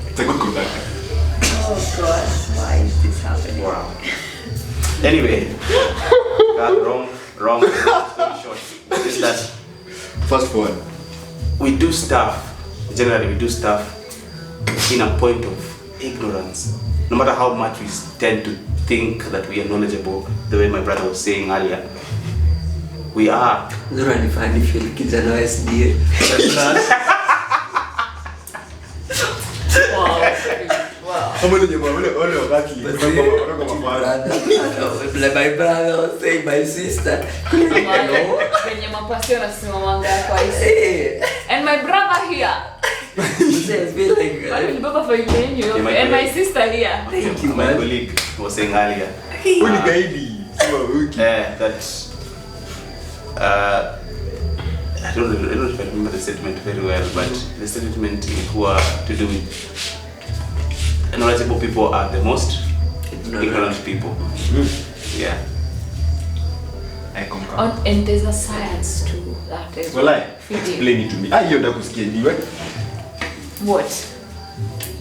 It's a good conductor. Oh God, why is this happening? wow. Anyway, wrong. Story short. Is that Fast forward. we do stuff. Generally, we do stuff in a point of ignorance. No matter how much we tend to think that we are knowledgeable, the way my brother was saying earlier, we are. Zura ni funny feel kijana wa SDA. Kama ni jamaa wale wakati My brother was saying my sister. Kwenye mapasi wanasimamanga kwa isi. And my brother here. Says feel like My brother for you and my sister here. thank you My man. colleague was saying earlier. uli gaidi sio wiki. That I don't know if I remember the statement very well, but the statement ilikuwa to do with knowledgeable people are the most ignorant people. Yeah. I concur. And there's a science to that as well. Walai, Feeding. explain it to me. Hiyo ndio kusikia niwe. What?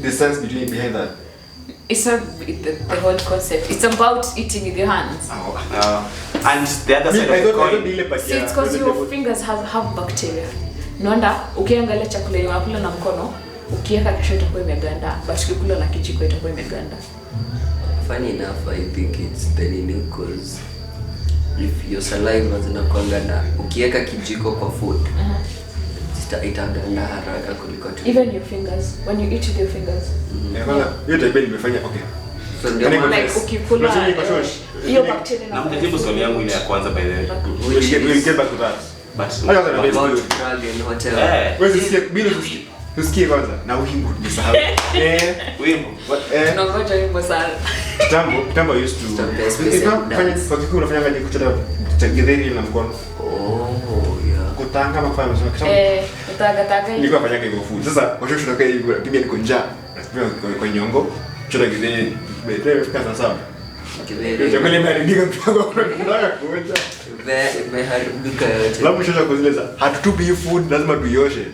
The sense behind that. It's not the whole concept. It's about eating with your hands. And the other side of the coin. See, it's because your fingers have bacteria. Naona ukiangalia chakula yenye unakula na mkono, ukiweka kesho itakuwa imeganda, but ukikula na kijiko itakuwa imeganda. Funny enough, I think it's the nini cause if your saliva zinakuanga na ukiweka kijiko kwa food itaganda haraka kuliko tu. Even your fingers, when you eat with your fingers. Hiyo tabia nimefanya okay. So ndio Like, maana Like ukikula hiyo bacteria Na mtajibu swali yangu ile ya kwanza by the way. We'll get back to that. But Hata kama about ndio. drug and hotel. Wewe usikie bila tusikie kwanza na wimbo nisahau. wimbo. tunangoja wimbo sana. Kitambo used to Stop the specific dance. kwa kikuu unafanya ngaje kuchota githeri na mkono. Oh yeah. Kutanga ama kufanya msema kitambo. Taga. Nilikuwa nafanya hivyo food. Sasa washosho ndio hivi pia niko njaa. Natumia kwa nyongo. Chota githeri. Betre fika sasa. Kibere. Chakula imeharibika mpango kwa kinataka kuonja. Imeharibika yote. Labda shosho kuzeleza hatutupi hii food lazima tuioshe.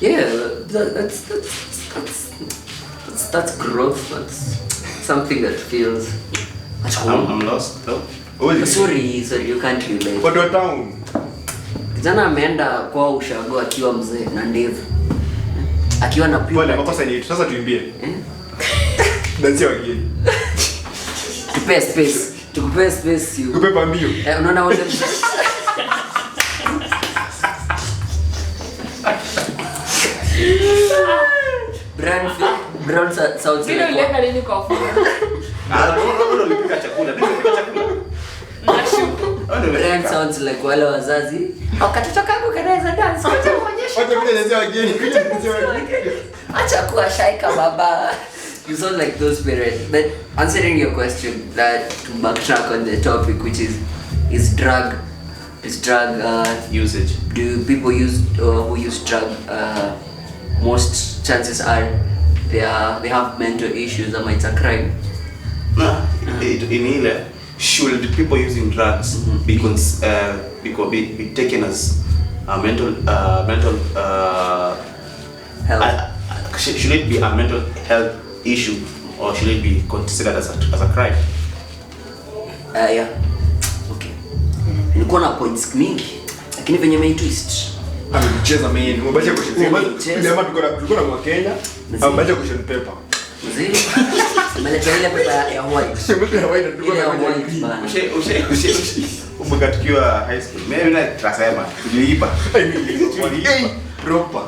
Yeah, that's growth. That's something that feels at home. I'm lost. No. Sorry, you can't relate. Watu wa town. Kijana ameenda kwa ushago akiwa mzee na ndevu. Akiwa na Pole puberty. makosa ni yetu. Sasa tuimbie. Dansi wageni. Tukupe space you. Kupepa mbio. Unaona wale brand sounds Vile like uliweka nini kwa fuga? Ndio nilipika chakula. brand sounds like wale wazazi. Katoto kangu kanaweza dance. Acha muonyeshe. Wacha vile dansi wageni. Dansi wageni. Acha kuwa shy kama baba. You sound like those parents. But answering your question, that to backtrack on the topic, which is drug Usage. do people who use drug most chances are they have mental issues or it's a crime. In ile, should people using drugs be taken as a mental Health. should it be a mental health issue or should it be considered as a crime? Yeah. Okay. Nilikuwa na points mingi lakini venye twist. Amecheza mimi. Umebacha kushika. Jamaa tulikuwa na Kenya. Amebacha kushika paper. Mzee. Umeleta ile pepa ya white. Mtu ya white tulikuwa na white bana. Umeka tukiwa high school. Mimi na tunasema tuliiba. Proper.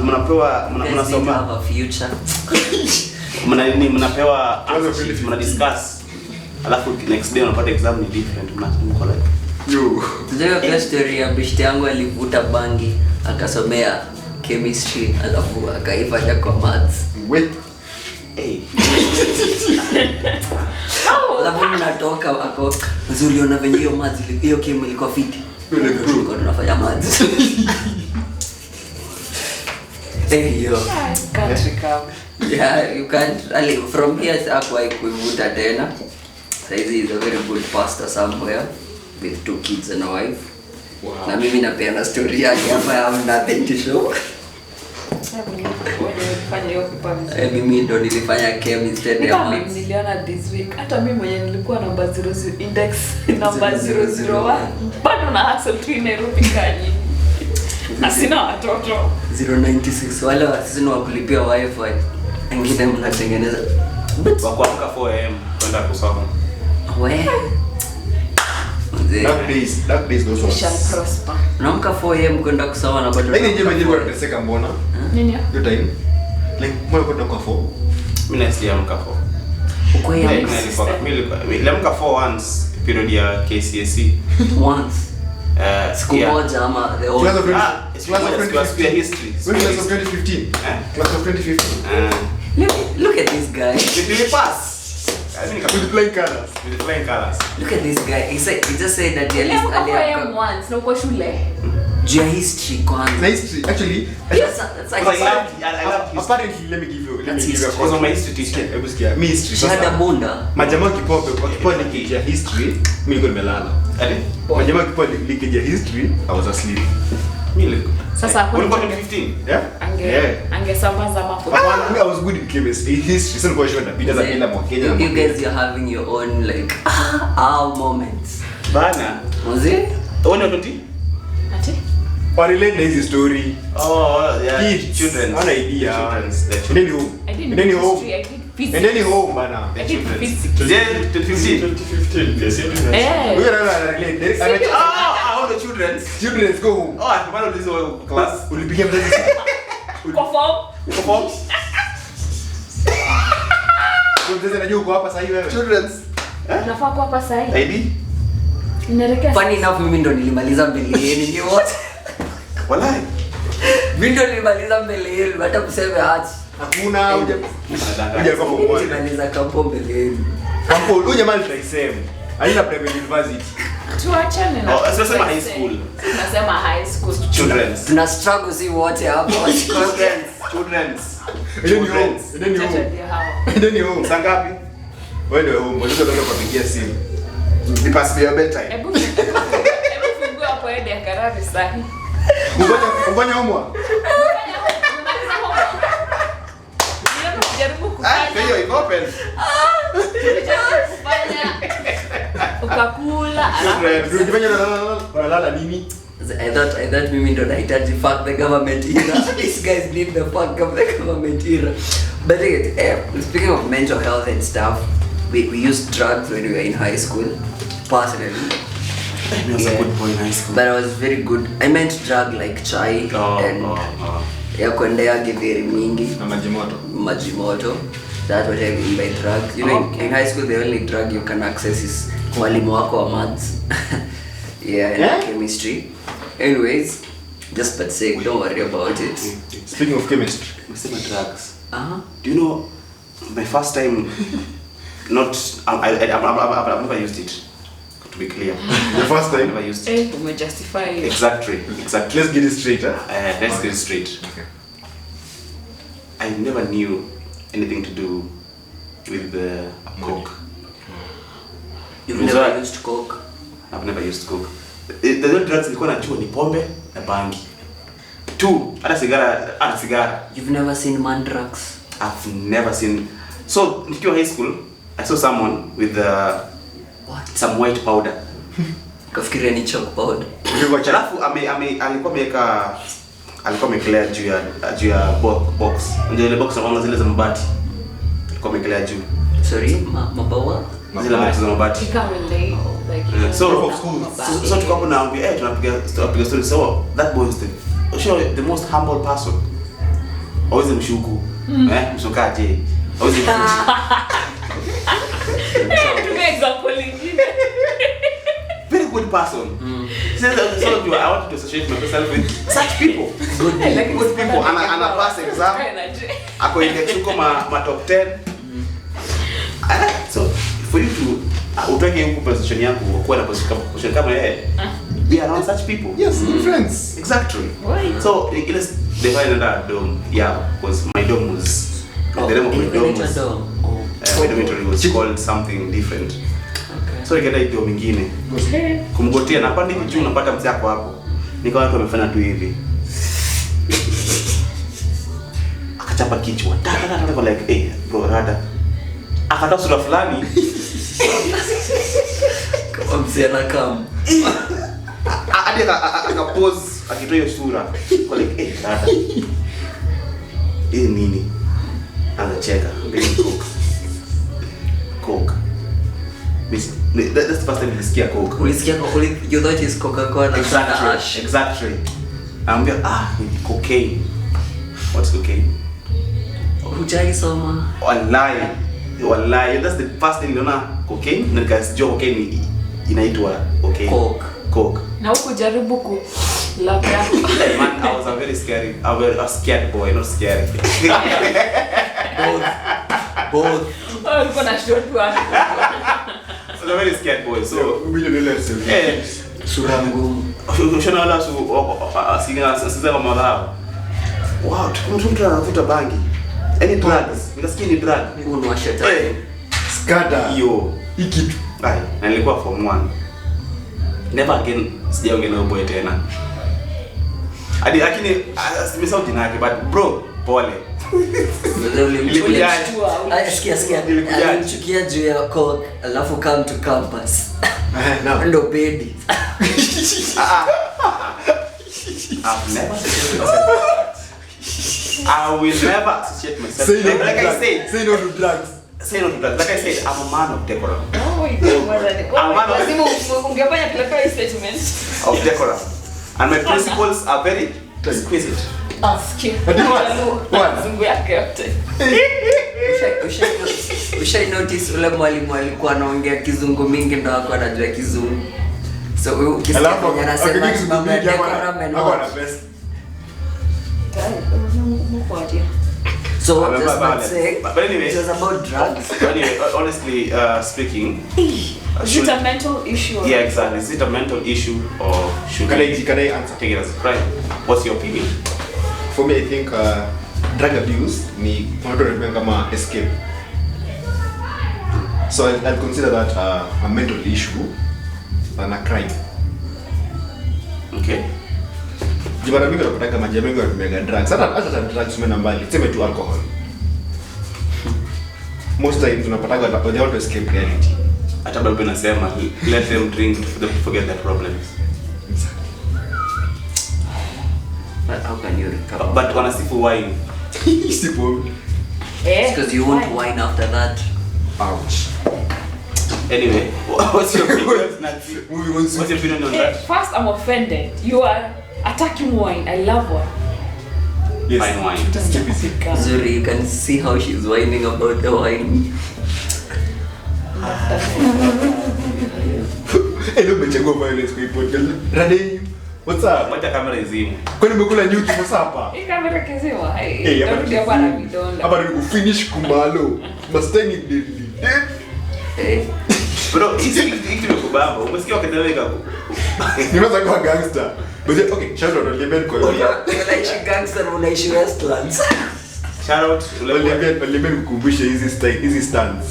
Mnapewa mnasoma Have a future. mnapewa mna discuss. Alafu next day unapata exam ni different. Mko like Yo. Tunayo pia story ya bishti yangu alivuta bangi akasomea chemistry alafu akaifanya kwa maths. Wait. hey. Alafu mnatoka ako nzuri ona venye hiyo maths hiyo chem ilikuwa fiti. Tulikuwa tunafanya maths. Hey yo. Can't recover. Yeah, you can't ali from here hakuwahi kuivuta tena. Saizi is a very good pastor somewhere with 2 kids and a wife. Wow. Na mimi napeana story yake hapa ya nothing to show. Mimi ndo nilifanya chem instead ya maths. Niliona this week hata mimi mwenye nilikuwa namba 00 index namba 001 bado na hustle tu Nairobi kani asina watoto 096 wale wasisi wa kulipia wifi Wengine mnatengeneza. But Wa kuamka 4 am kwenda kusoma. we. Dark days those We ones. shall prosper. Unaamka 4 am kwenda kusoma na bado. Lakini je, mwenyewe unateseka mbona? Nini? Hiyo time. Like mbona kwa kwa 4? Mimi nasiamka 4. Uko ya Niliamka 4 once period ya KCSE. once. Siku moja ama the whole. Class of Class of history. When class of 2015? Class of 2015. Look at this guy. Did pass? I mean, With flying colors. with the flying colors. Look at this guy. He just said that he Niliamka 4 am aliamka once na uko shule. juu ya history kwanza. Na history actually That's like Because I love history. apparently let me give you That's a history. Because of my history teacher. Hebu sikia. Mi history shahada sasa. bunda. Majamaa wakipoa nikija history, mimi nilikuwa nimelala. Ati? Majamaa wakipoa nikija history, I was asleep. Mimi Sasa ulikuwa kuna- 2015. Yeah? Angesambaza mapo. Hapana, I was good in chemistry. History sasa nilikuwa shule napita za kila mwaka Kenya. You guys are having your own like moments. Bana. Was it? When 20? Ati? Or relate na hizi story. Oh, yeah. Kids. Children. Hawana idea. Children's. The Endeni home. I didn't Endeni do home. history, I did physics. Endeni home bana. I did physics. 2015. Eh. Huyo ana relate. All the children's. Children go home. Oh, atumana ulizo class. Ulipigia mzazi. Perform. Perform. Mzazi anajua uko hapa sasa hivi wewe. Children's. Nafaa kuwa hapa sahi. ID? Inaelekea. Funny enough mimi ndo nilimaliza mbele yenu ni wote. Walai. Mimi ndo nilimaliza mbele yenu hata kuseme achi. Hakuna huja kwa Mimi kwa. nilimaliza kampo mbele yenu. Hapo huyu jamaa alisema. Haina private university. Tuachane na. Oh, sasa sema high school. Nasema high school. Children's. Tuna struggle si wote hapa. Children's. Endeni home. Endeni home. Tuachane hao. Endeni home. Saa ngapi? Wewe ndio home. Unaweza kwenda kupigia simu. Ni past your bedtime. Hebu fungua hapo ende ya karari sahi. Ufanya homework. Jaribu Ah, kufanya. hiyo iko open. Jaribu kufanya. Ukakula. alafu- Unajifanya unalala nini? I thought mimi ndo nahitaji fuck the government era. These guys need the fuck of the government era. But speaking of mental health and stuff, we used drugs when we were in high school. Personally, I was a good boy in high school. but I was very good. I meant drug like chai and ya kuendea githeri mingi, Na maji moto. maji moto. That's what I mean by drugs. You know, Okay. in high school the only drug you can access is mwalimu wako wa maths. Yeah, and chemistry. Anyways, just but sake, don't worry about it. Speaking of chemistry. Mesema drugs. Uh-huh. Do you know my first time? Not. I've never used it. To be clear. The first I time. never used it. Umejustify. Exactly. Exactly. Let's get it straight. Let's get it straight. Okay. I never knew anything to do with the coke. You've never used coke? I've never used coke. The only drugs nilikuwa najua ni pombe na bangi. Two, hata sigara. You've never seen Mandrax? I've never seen. So nikiwa high school, I saw someone with What? some white powder. Kafikiria ni chalk powder. Alafu alikuwa amekelea juu ya box. Ndio ile box na zile za mabati. Alikuwa amekelea juu. Sorry, mabawa? Zile box za mabati. You can't relate. Like, Yeah. So Bad. tuko hapo naambia tunapiga story, so that boy is the most humble person. Always mshuku. Mshukaje. Always Tumia example ingine. very good person. So I want to associate myself with such people. Good people. Ana pass exam. Ako in the chuko ma top 10. So for you to utoke huko position yako kuwa na position kama yeye, be around such people. Yes, friends. Exactly. Right. So let's define that dome. Yeah, because my dome was the name of my dome was my dormitory was called something different. Okay. So nikaenda hiyo mingine kumgotea na pande hivi juu unapata mzee wako hapo. Nikawa watu wamefanya tu hivi. Akachapa kichwa. Tata like eh bro rada. Akatoa sura fulani. Kama mzee anakam. Hadi akapose akitoa hiyo sura. Kwa like eh rada. Nini? anacheka being coke. Coke. That's the first time nilisikia coke. Ulisikia you thought it's Coca-Cola. Exactly. Ambia ni cocaine. What's cocaine? Hujai soma. Wallahi, that's the first thing niliona cocaine, na nikajua cocaine inaitwa cocaine. Coke. Na huko jaribu ku lab yako. Man, I was a very scared boy, not scary. Both. Oh, uko na short one. I was a very scared boy. So, Sura ngumu. ushona wala asiga kama madhao. Wow, mtu anavuta bangi. Any drugs? Nikasikia ni drug. Unawasha tayari. Skada. Yo. Ikitu. Na nilikuwa form 1. Never again sijaongea na boy tena. Lakini simesauti nake but bro, pole. Sikia. Alimchukia juu ya coke, alafu come to campus. Ndo pedi. I've never associated myself. I will never associate myself. Say no to drugs. Say no to drugs. Like I said, I'm a man of decorum. Oh, ungefanya tulepewe statement. Of decorum. And my principles are very exquisite. Zungu yake yote. Ushai notice ule mwalimu alikuwa anaongea kizungu mingi ndo hakuwa anajua kizungu. So ukisikia kwenye anasema mambo ya decorum and what. So what does that say? But anyway, it was about drugs. Anyway, honestly speaking, Is it a mental issue? Yeah, exactly. Is it a mental issue or should Can we I answer? take it as a crime? What's your opinion? For me, I think drug abuse ni kama escape. So I'll consider that a mental issue than a crime. Okay. Jibara mingi unapata kama jamii wanatumia drugs. Hata drugs mena mbali, tuseme tu alcohol. Most times unapata they want to escape reality. Hata Bible inasema let them drink to forget their problems. But how can you recover? But wanasifu wine. Sipo. Because you won't whine after that. Ouch. Anyway, what's your opinion, Nancy? Moving on. What's your opinion on that? First, I'm offended. You are attacking wine. I love wine. Yes. Fine wine. Zuri, you can see how she's whining about the wine. Hello, umechagua violence kwa podcast. Radeni. What's up? Wacha kamera izimu. Kwani umekula nyuki kwa sapa? Hii kamera kizima. Ndio Hapa na vidonda. Hapa ni kufinish kumalo. Mustang deadly. Bro, hiki kimekubamba. Umesikia wakidaweka hapo? Nimeanza kuwa gangster. But okay, shout out to Limen kwa hiyo. Unaishi gangster na unaishi Westlands. Shout out to Limen kukumbusha hizi stands.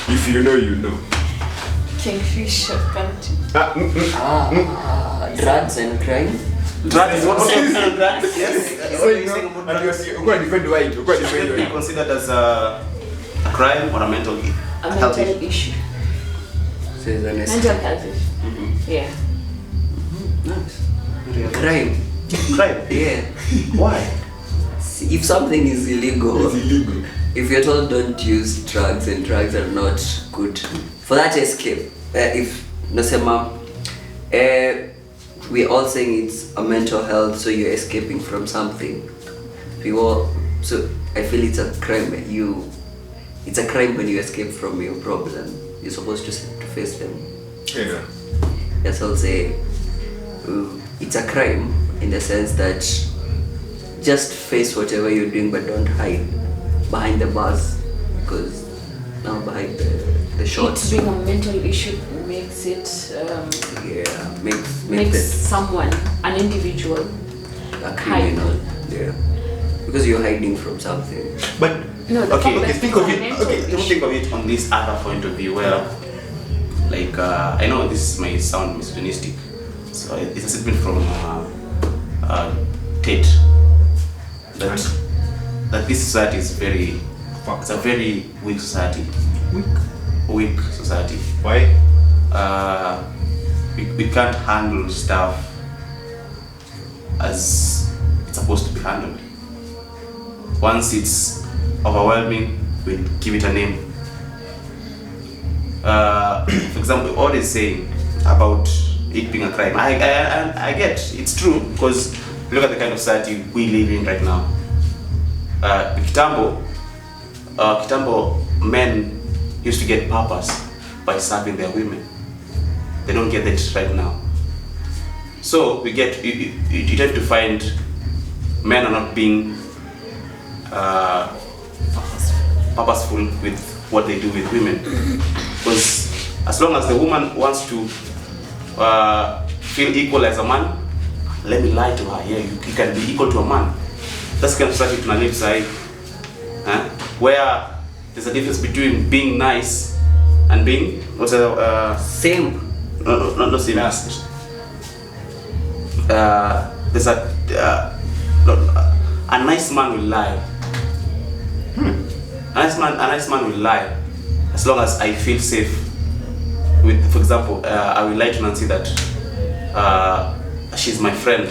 If you know, you know. Kingfisher country. Drugs and crime. drugs. What's your opinion on drugs? Yes. So you know, and you're defend white. You're defend Should be white. considered as a crime or a mental A health mental issue? issue. So it's an Mental health issue. Yeah. Nice. Crime. Crime? Yeah. Why? See, if something is illegal, It's illegal. if you're told don't use drugs and drugs are not good, for that escape, if nasema, we're all saying it's a mental health, so you're escaping from something. So I feel it's a crime. It's a crime when you escape from your problem. You're supposed to face them. Yeah. Yes, I'll say it's a crime in the sense that just face whatever you're doing, but don't hide behind the bars, because now behind the It shots, being a mental issue makes it makes someone, an individual, a criminal. Yeah, because you're hiding from something. But no. The Okay, problem think is of a it. mental Okay, don't issue. think of it on this other point of view where, like, I know this might sound misogynistic, so it's a statement from Tate that this society is it's a very weak society. Weak society. why? We can't handle stuff as it's supposed to be handled. Once it's overwhelming, we give it a name. For example, all is saying about it being a crime. I get it's true because look at the kind of society we live in right now. Kitambo men used to get purpose by serving their women. They don't get that right now. So you tend to find men are not being purposeful with what they do with women. Because as long as the woman wants to feel equal as a man, let me lie to her. Yeah, you can be equal to a man. That's the kind of society to live side, where there's a difference between being nice and being Same. No, same. There's a nice man will lie. A nice man will lie as long as I feel safe. With, for example, I will lie to Nancy that she's my friend.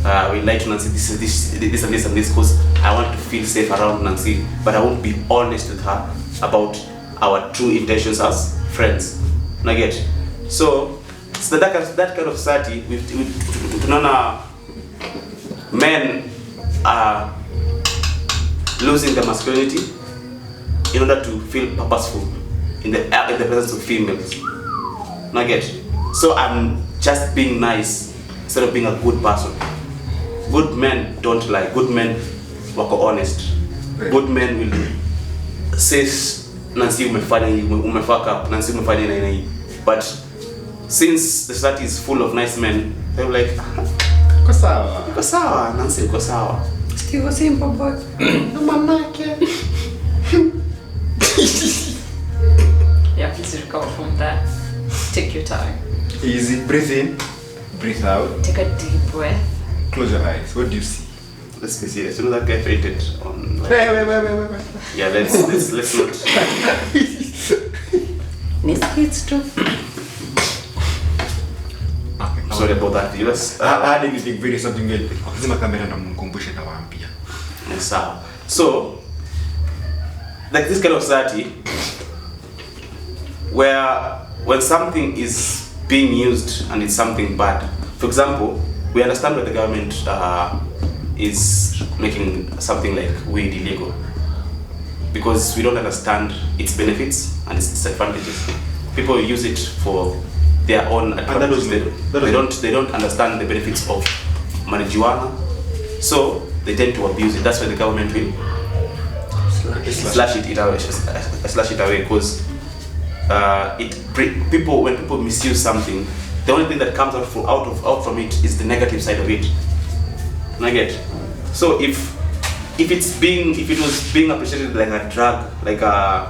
I will lie to Nancy this and this and this because I want to feel safe around Nancy, but I won't be honest with her about our true intentions as friends. I get. So that kind of society, men are losing their masculinity in order to feel purposeful in the presence of females. I get. So I'm just being nice instead of being a good person. Good men don't lie. Good men were honest. Good men will say Nancy umefuck up, Nancy umefanya nini. But since the society is full of nice men, they're like, Uko sawa. uko sawa, Nancy uko sawa. Still simple, but yeah, please recover from that. Take your time. Easy. Breathe in. Breathe out. Take a deep breath. Close your eyes. What do you see? Let's be serious. You know that guy fainted on. Like, Wait. yeah, let's not. It's true. Sorry about that. Yes. I didn't think very something good. Lazima kamera na mkumbushe na waambia. Yes, sir. So, like this kind of society, where when something is being used and it's something bad, for example, we understand that the government is making something like weed illegal because we don't understand its benefits and its disadvantages. People use it for their own advantage. They don't understand the benefits of marijuana, so they tend to abuse it. That's why the government will slash it away because when people misuse something, the only thing that comes out from it is the negative side of it. I get. So if it was being appreciated like a drug, like a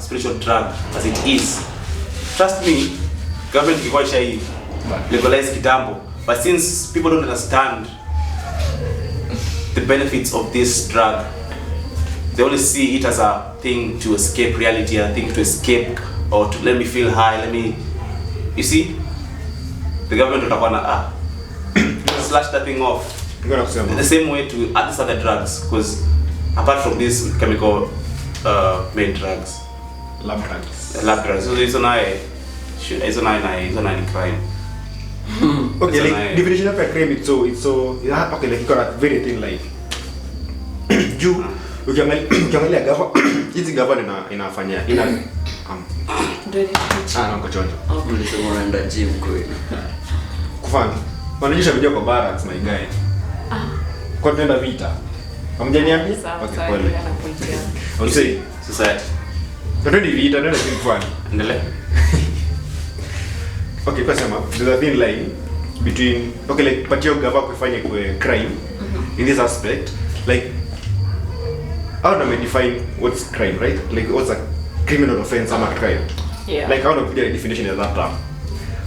spiritual drug as it is, trust me, government ilikuwa legalize kitambo. But since people don't understand the benefits of this drug, they only see it as a thing to escape reality, a thing to escape or to let me feel high, you see, the government will slash that thing off. The same way to these other drugs, because apart from these chemical made drugs, Lab drugs. So it's an crime. Okay, like definition of a crime, it's so okay, like you got a very thin line. Juu ukiangalia gava hizi gavana inafanya ngochonjo Hapo nilisema unaenda gym kweli. kufanya wanajeshi video kwa barracks my guy kwa tunaenda vita hamjaniambia okay pole say Society. tunaenda vita tunaenda kufanya Endelea. okay kwa sema there's a thin line between okay like patio gava kufanya kwa crime in this aspect, like how do we define what's crime, right? Like what's a criminal offense or a crime? Yeah. Like how do we put a definition of that term?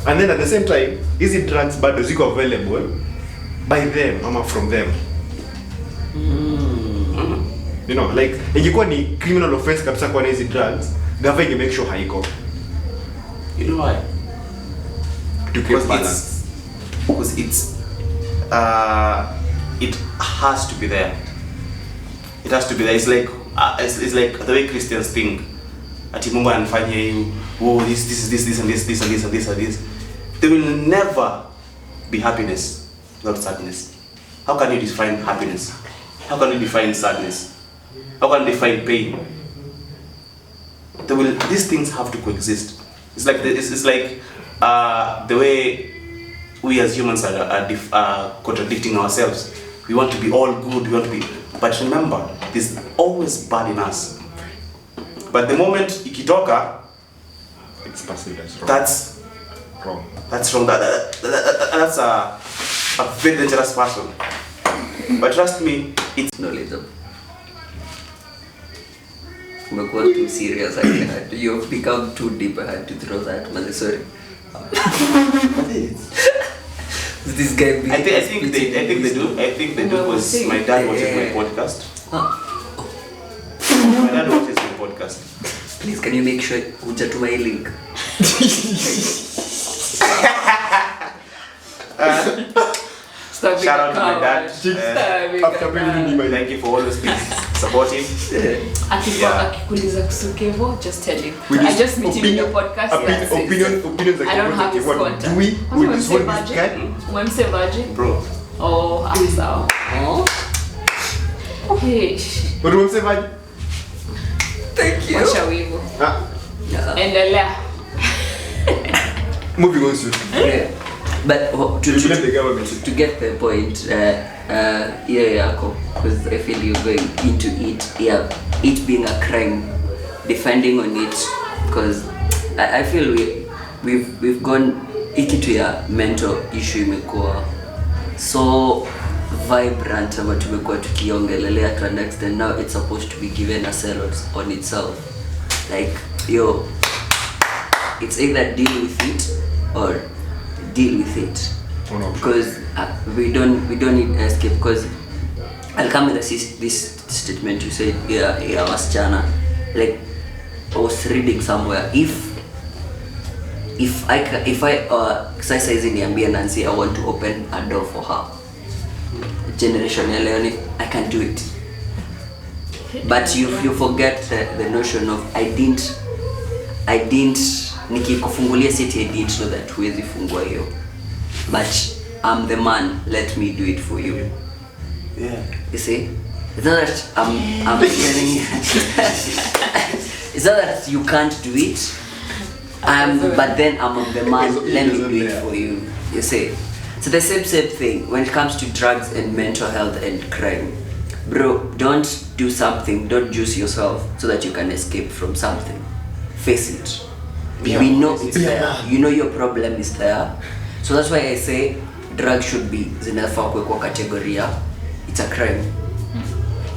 And then at the same time, is it drugs but is it available by them or from them? You know, like ingekuwa ni criminal offense kabisa kwa hizi drugs, government can make sure haiko. You know why? To create balance. Because it has to be there. It has to be there. It's like the way Christians think. Ati Mungu anafanya you, oh, this and this. There will never be happiness without sadness. How can you define happiness? How can you define sadness? How can you define pain? These things have to coexist. It's like the way we as humans are contradicting ourselves. We want to be all good. But remember, there's always bad in us. But the moment ikitoka, It's perceived as wrong. that's wrong. That's wrong. That's a very dangerous person. But trust me, it's knowledge of. Umekuwa too serious. You've become too deep. I had to throw that. Man, sorry. This guy. I think they do. I think they do because my dad watches my podcast. My dad watches my podcast. Please, can you make sure hujatuma hii link? Shout out to my dad. After bringing me Thank you for always being supportive. Akikuliza kusukevo, just tell him. We I just meet him in your podcast. Opinions I don't have his what contact. do we with this one this guy? Umemse virgin? Bro. Oh, sawa. Oh, Hey. What do you say, man? thank you. Wacha wivu. Yeah. Endelea. Moving on to Yeah. But to the government. to get the point, yako, because I feel you're going into it. Yeah, it being a crime, defending on it, because I feel we've gone to ya mental issue imekuwa so vibrant ama tumekuwa tukiongelelea to an extent now it's supposed to be given a cell on itself. Like it's either deal with it or deal with it. Oh, no. Because we don't need escape. Because I'll come with this statement you said, yeah, wasichana. Like I was reading somewhere, if I saizi niambia Nancy I want to open a door for her, generation ya leo I can do it. But you forget the notion of I didn't nikikufungulia city I didn't know that huwezi fungua hiyo, but I'm the man, let me do it for you. Yeah. You see, it's not that I'm telling you it's not that you can't do it, but then I'm the man, let me do it for you. You see, so the same thing when it comes to drugs and mental health and crime. Bro, don't do something, don't juice yourself so that you can escape from something. Face it. Yeah. We know it's Yeah. there. You know your problem is there. So that's why I say drugs should be zinafaa kuwekwa category. It's a crime.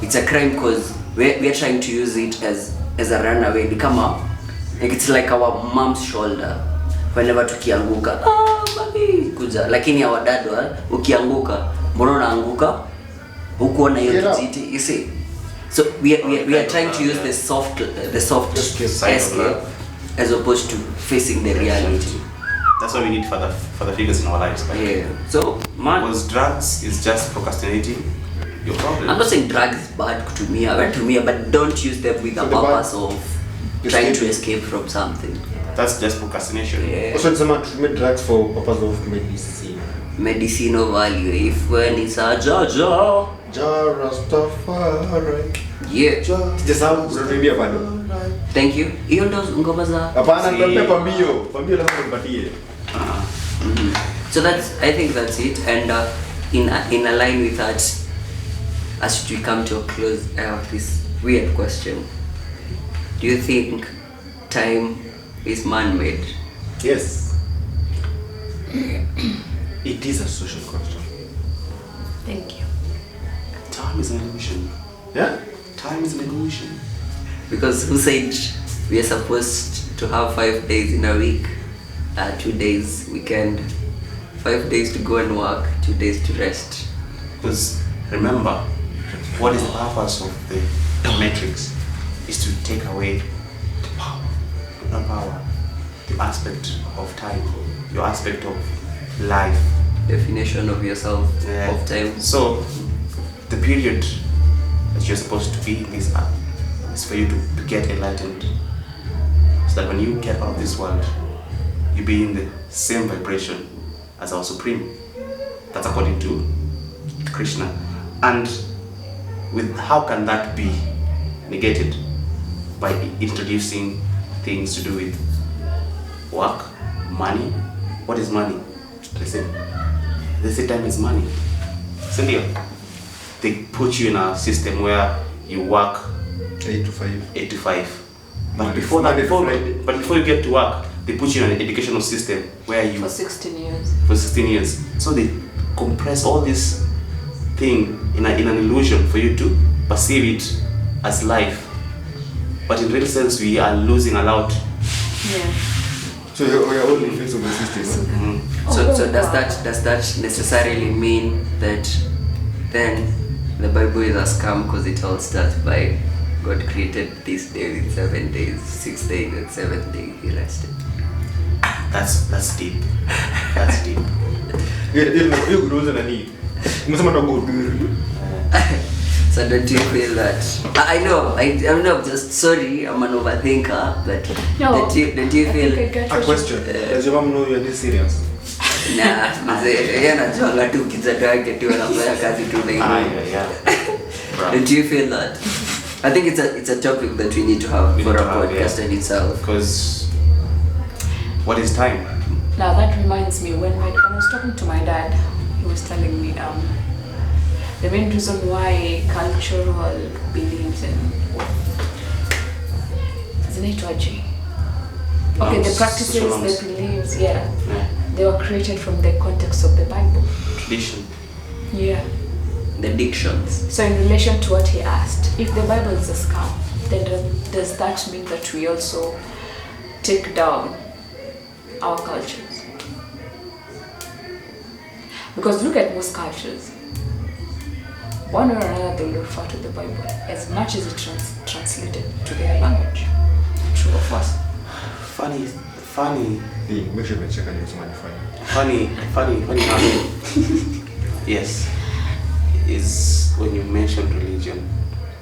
It's a crime because we're trying to use it as a runaway. Like it's like our mom's shoulder. Whenever tukianguka, mami kuja. Lakini our dad ukianguka, mbona unaanguka? Hukuona hiyo kijiti, you see. So we are trying to use the soft escape as opposed to facing the reality. That's what we need for the figures in our lives. Right? Yeah. So man, Because drugs is just procrastinating your problem. I'm not saying drugs is bad kutumia, but don't use them with the purpose of trying to escape from something. That's just procrastination. Yeah. Also, it's about to make drugs for purpose of medicine. Medicinal value. If when it's a jaja. Rastafari. Yeah. Sijasahau unarudia bado. Thank you. Hiyo ndo ngoma za. Hapana, ndio pambio lazima nipatie. So I think that's it. And in a line with that, as we come to a close, I have this weird question. Do you think time is man-made? Yes. It is a social construct. Thank you. Time is an illusion. Yeah? Time is an illusion. Because who said we are supposed to have 5 days in a week, 2 days weekend, 5 days to go and work, 2 days to rest? Because remember, what is the purpose of the matrix? Is to take away the power, not power, the aspect of time, your aspect of life. Definition of yourself, Yeah. of time. So, the period that you're supposed to be in this earth is for you to get enlightened, so that when you get out of this world, you be in the same vibration as our Supreme. That's according to Krishna. And with how can that be negated? By introducing things to do with work, money. What is money? They say time is money. So they put you in a system where you work 8 to 5. 8 to 5. But Monday- before Monday that, to Friday. before you get to work, they put you in an educational system where you For 16 years. for 16 years. So they compress all this thing in an illusion for you to perceive it as life. But in real sense, we are losing a lot. Yeah. So you're all in face of the system. Mm. So does that necessarily mean that then the Bible is a scam because it all starts by God created this day with 7 days, 6 days, and 7th day He rested? That's deep. That's deep. Hiyo kuruhusu nani? Umesema ndo kuhubiri. So don't you feel that? I know, I'm not just sorry, I'm an overthinker, but No. don't you I feel? think I get A what question. Does your mom know you're this serious? Nah, mzee, yeye anajuanga tu kijana wake tu anafanya kazi tu na Yeah. Don't you feel that? I think it's a topic that we need to have We for need a to have, podcast in itself. Because what is time? Now that reminds me, when I was talking to my dad, he was telling me the main reason why cultural beliefs and zinaitwaje? Okay, the practices, the beliefs, yeah, they were created from the context of the Bible. Tradition. Yeah. The dictions. So in relation to what he asked, if the Bible is a scam, then does that mean that we also take down our cultures? Because look at most cultures. One way or another, they will refer to the Bible as much as it translated to their language. True or false? Funny Hey, make sure you check and you're funny. funny how yes, is when you mention religion,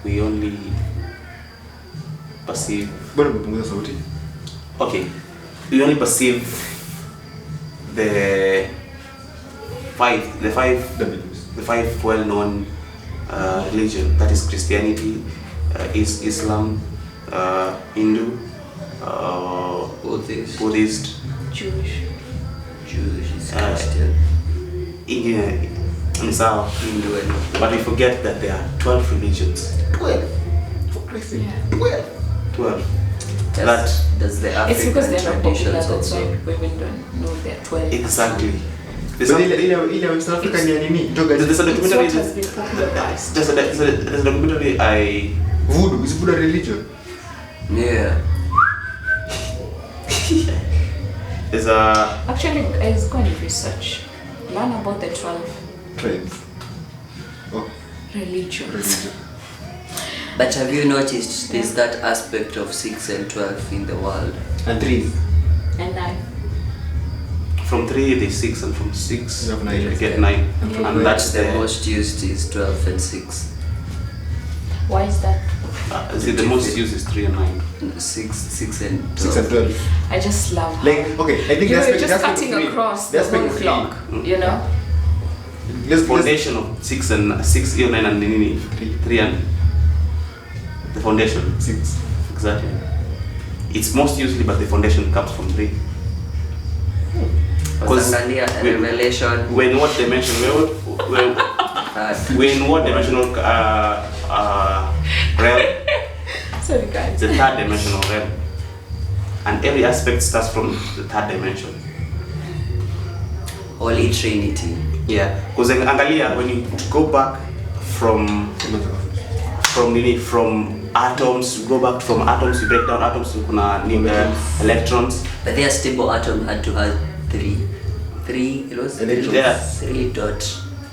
we only perceive. Bwana kupunguza sauti. Okay, we only perceive the five well-known religion, that is Christianity, is Islam, Hindu, Buddhist, Jewish is Uh, Christian. Indian, and South Hindu, but we forget that there are 12 religions. 12. For Christ's sake. Yeah. 12. Does the It's because African they're not popular, traditions that's why also? women don't know they're 12. Exactly. But ile West Africa ni ya nini? Toka There's a It's documentary. what has been popularized. There's a documentary I. Voodoo, is Buddha religion? Yeah. There's a. Actually, I was going to research. Learn about the 12 Tribes. Oh, religions. religion. But have you noticed there's that aspect of 6 and 12 in the world? And 3. And I. From 3 they 6, and from 6 You have 9. you get 9, Yeah. and that's the the most used is 12 and 6. Why is that? the most used is 3 and 9. 6 and 12. 6 and 12. I just love how Like, okay, I think you're that's just cutting across the whole clock, you know? Let's Foundation of 6 and 6, 9 and 3 and the foundation. 6. Exactly. It's most usually, but the foundation comes from 3. Because Angalia Revelation. when what dimension? When what dimensional realm? Sorry guys. It's the 3rd dimensional realm, and every aspect starts from the 3rd dimension. Holy Trinity. Yeah, because angalia, when you go back from atoms, you go back from atoms, you break down atoms to electrons. But their stable atom had to have 3. It was Electrons. Yeah. 3 dot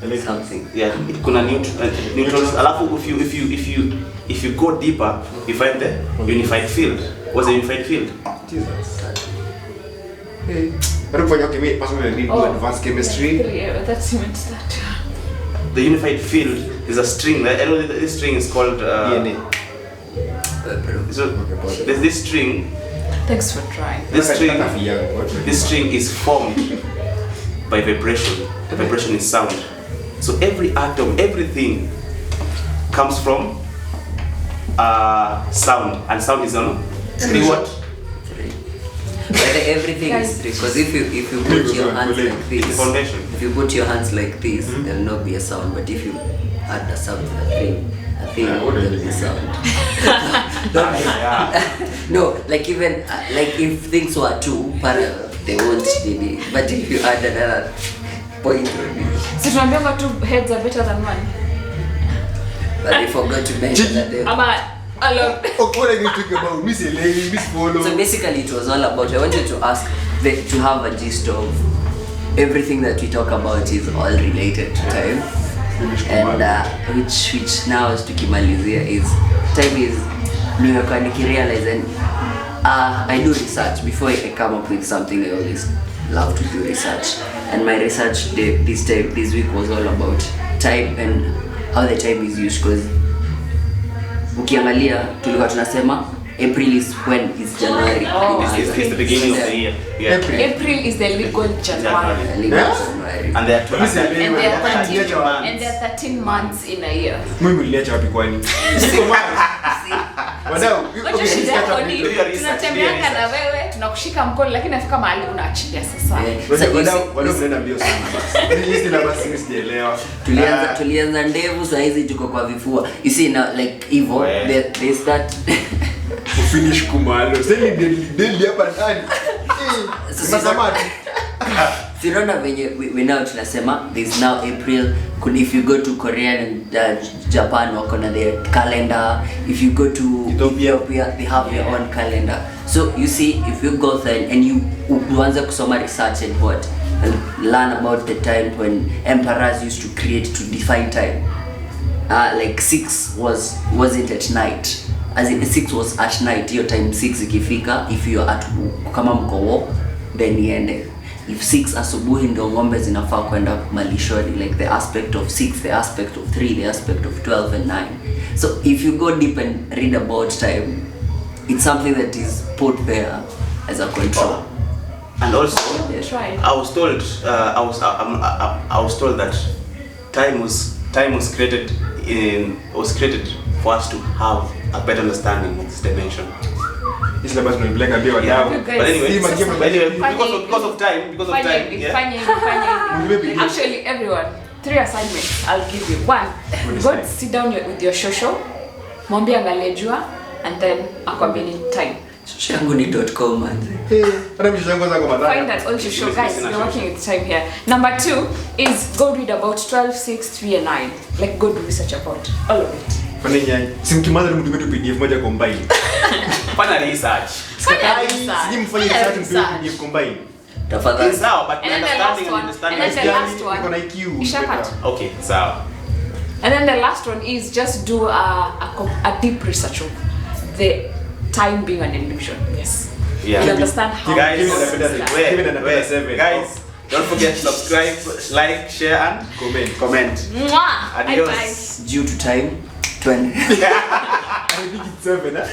Electrons. something. Yeah, kuna neutrons. Alafu if you go deeper, you find the unified field. What's a unified field? Jesus. Hey. But okay, me personally I did do advanced chemistry. Yeah, that's meant that. the unified field is a string. I know that this string is called DNA. So there's this string. Thanks for trying. This string. What? This string is formed by vibration. The vibration is sound. So every atom, everything comes from sound, and sound is on 3 what? 3. But everything is 3 because if you put your hands like It's the this, foundation. if you put your hands like this, there'll not be a sound. But if you add a sound to the thing, there'll be sound. Yeah. No, like even like if things were 2 parallel, they won't be. But if you add another point on it, So tunaambiwa two heads are better than one. but they forgot to mention that they. Ama alone. Oh, what are you talking about? Miss Elaine, Miss Polo. So basically, it was all about. I wanted to ask to have a gist of everything that we talk about is all related to time, and which now is tukimalizia is time is nimekuwa nikirealize and I do research before I come up with something. I always love to do research, and my research this week was all about time and how the time is used because ukiangalia tulikuwa tunasema April is when is January. It's the beginning of the year. Yeah. April is the legal January. January. And there are Miss Elaine, And there are 13 months in a year. Mimi niliacha wapi kwani? Siko mara. Wadau, Wacha shida yako ni Do your research, tunatembeanga do your na wewe tunakushika mkono lakini nafika mahali unaachilia sasa. wadau mnaenda mbio sana basi. Mimi sina basi mimi sijaelewa. Tulianza ndevu saa hizi tuko kwa vifua. You see now like Evo Well. they start Finish kumalo. Sasa deli hapa ndani. Sasa mati. Sirona venye we now tunasema there's now April. Could if you go to Korea and Japan wako na their calendar. If you go to Ethiopia they have their own calendar. So you see if you go there and you uanze kusoma research and what and learn about the time when emperors used to create to define time. Like 6 wasn't at night. As in 6 was at night. Your time 6 ikifika if you are at kama mko walk then iende. If 6 asubuhi ndio ngombe zinafaa kwenda malishoni, like the aspect of 6, the aspect of 3, the aspect of 12 and 9. So if you go deep and read about time, it's something that is put there as a control. And also, Yes. Try. I was told that time was created for us to have a better understanding of this dimension. Isla basi tunapeleka mbio wadau. You But guys- anyway, Sasa- because of time, Fanya hivi. Actually, everyone, 3 assignments I'll give you. 1, go sit down with your shosho, mwambie angalie jua, and then akwambie ni time. Shangu ni .com man. Hata mshango zangu madhara. Find that all shosho, guys. We're working with time here. Number 2 is go read about 12, 6, 3, and 9. Like go do research about all of it. Fanya nyanya. Simkimaza mtu wetu PDF moja combine. Fanya research. Fanya research. Siji mfanye Fanya research mtu research. PDF combine. Tafadhali. It's now, but And then the last one, understanding. and then the last one. Niko na IQ. Ishapata. Okay, so And then the last one is just do a deep research of the time being an illusion. Yes. yeah. You understand how Guys, it works. Give it another 7. Guys, don't forget to subscribe, like, share, and comment. Mwah! Bye Adios. bye. Due to time 20. I think it's 7, huh?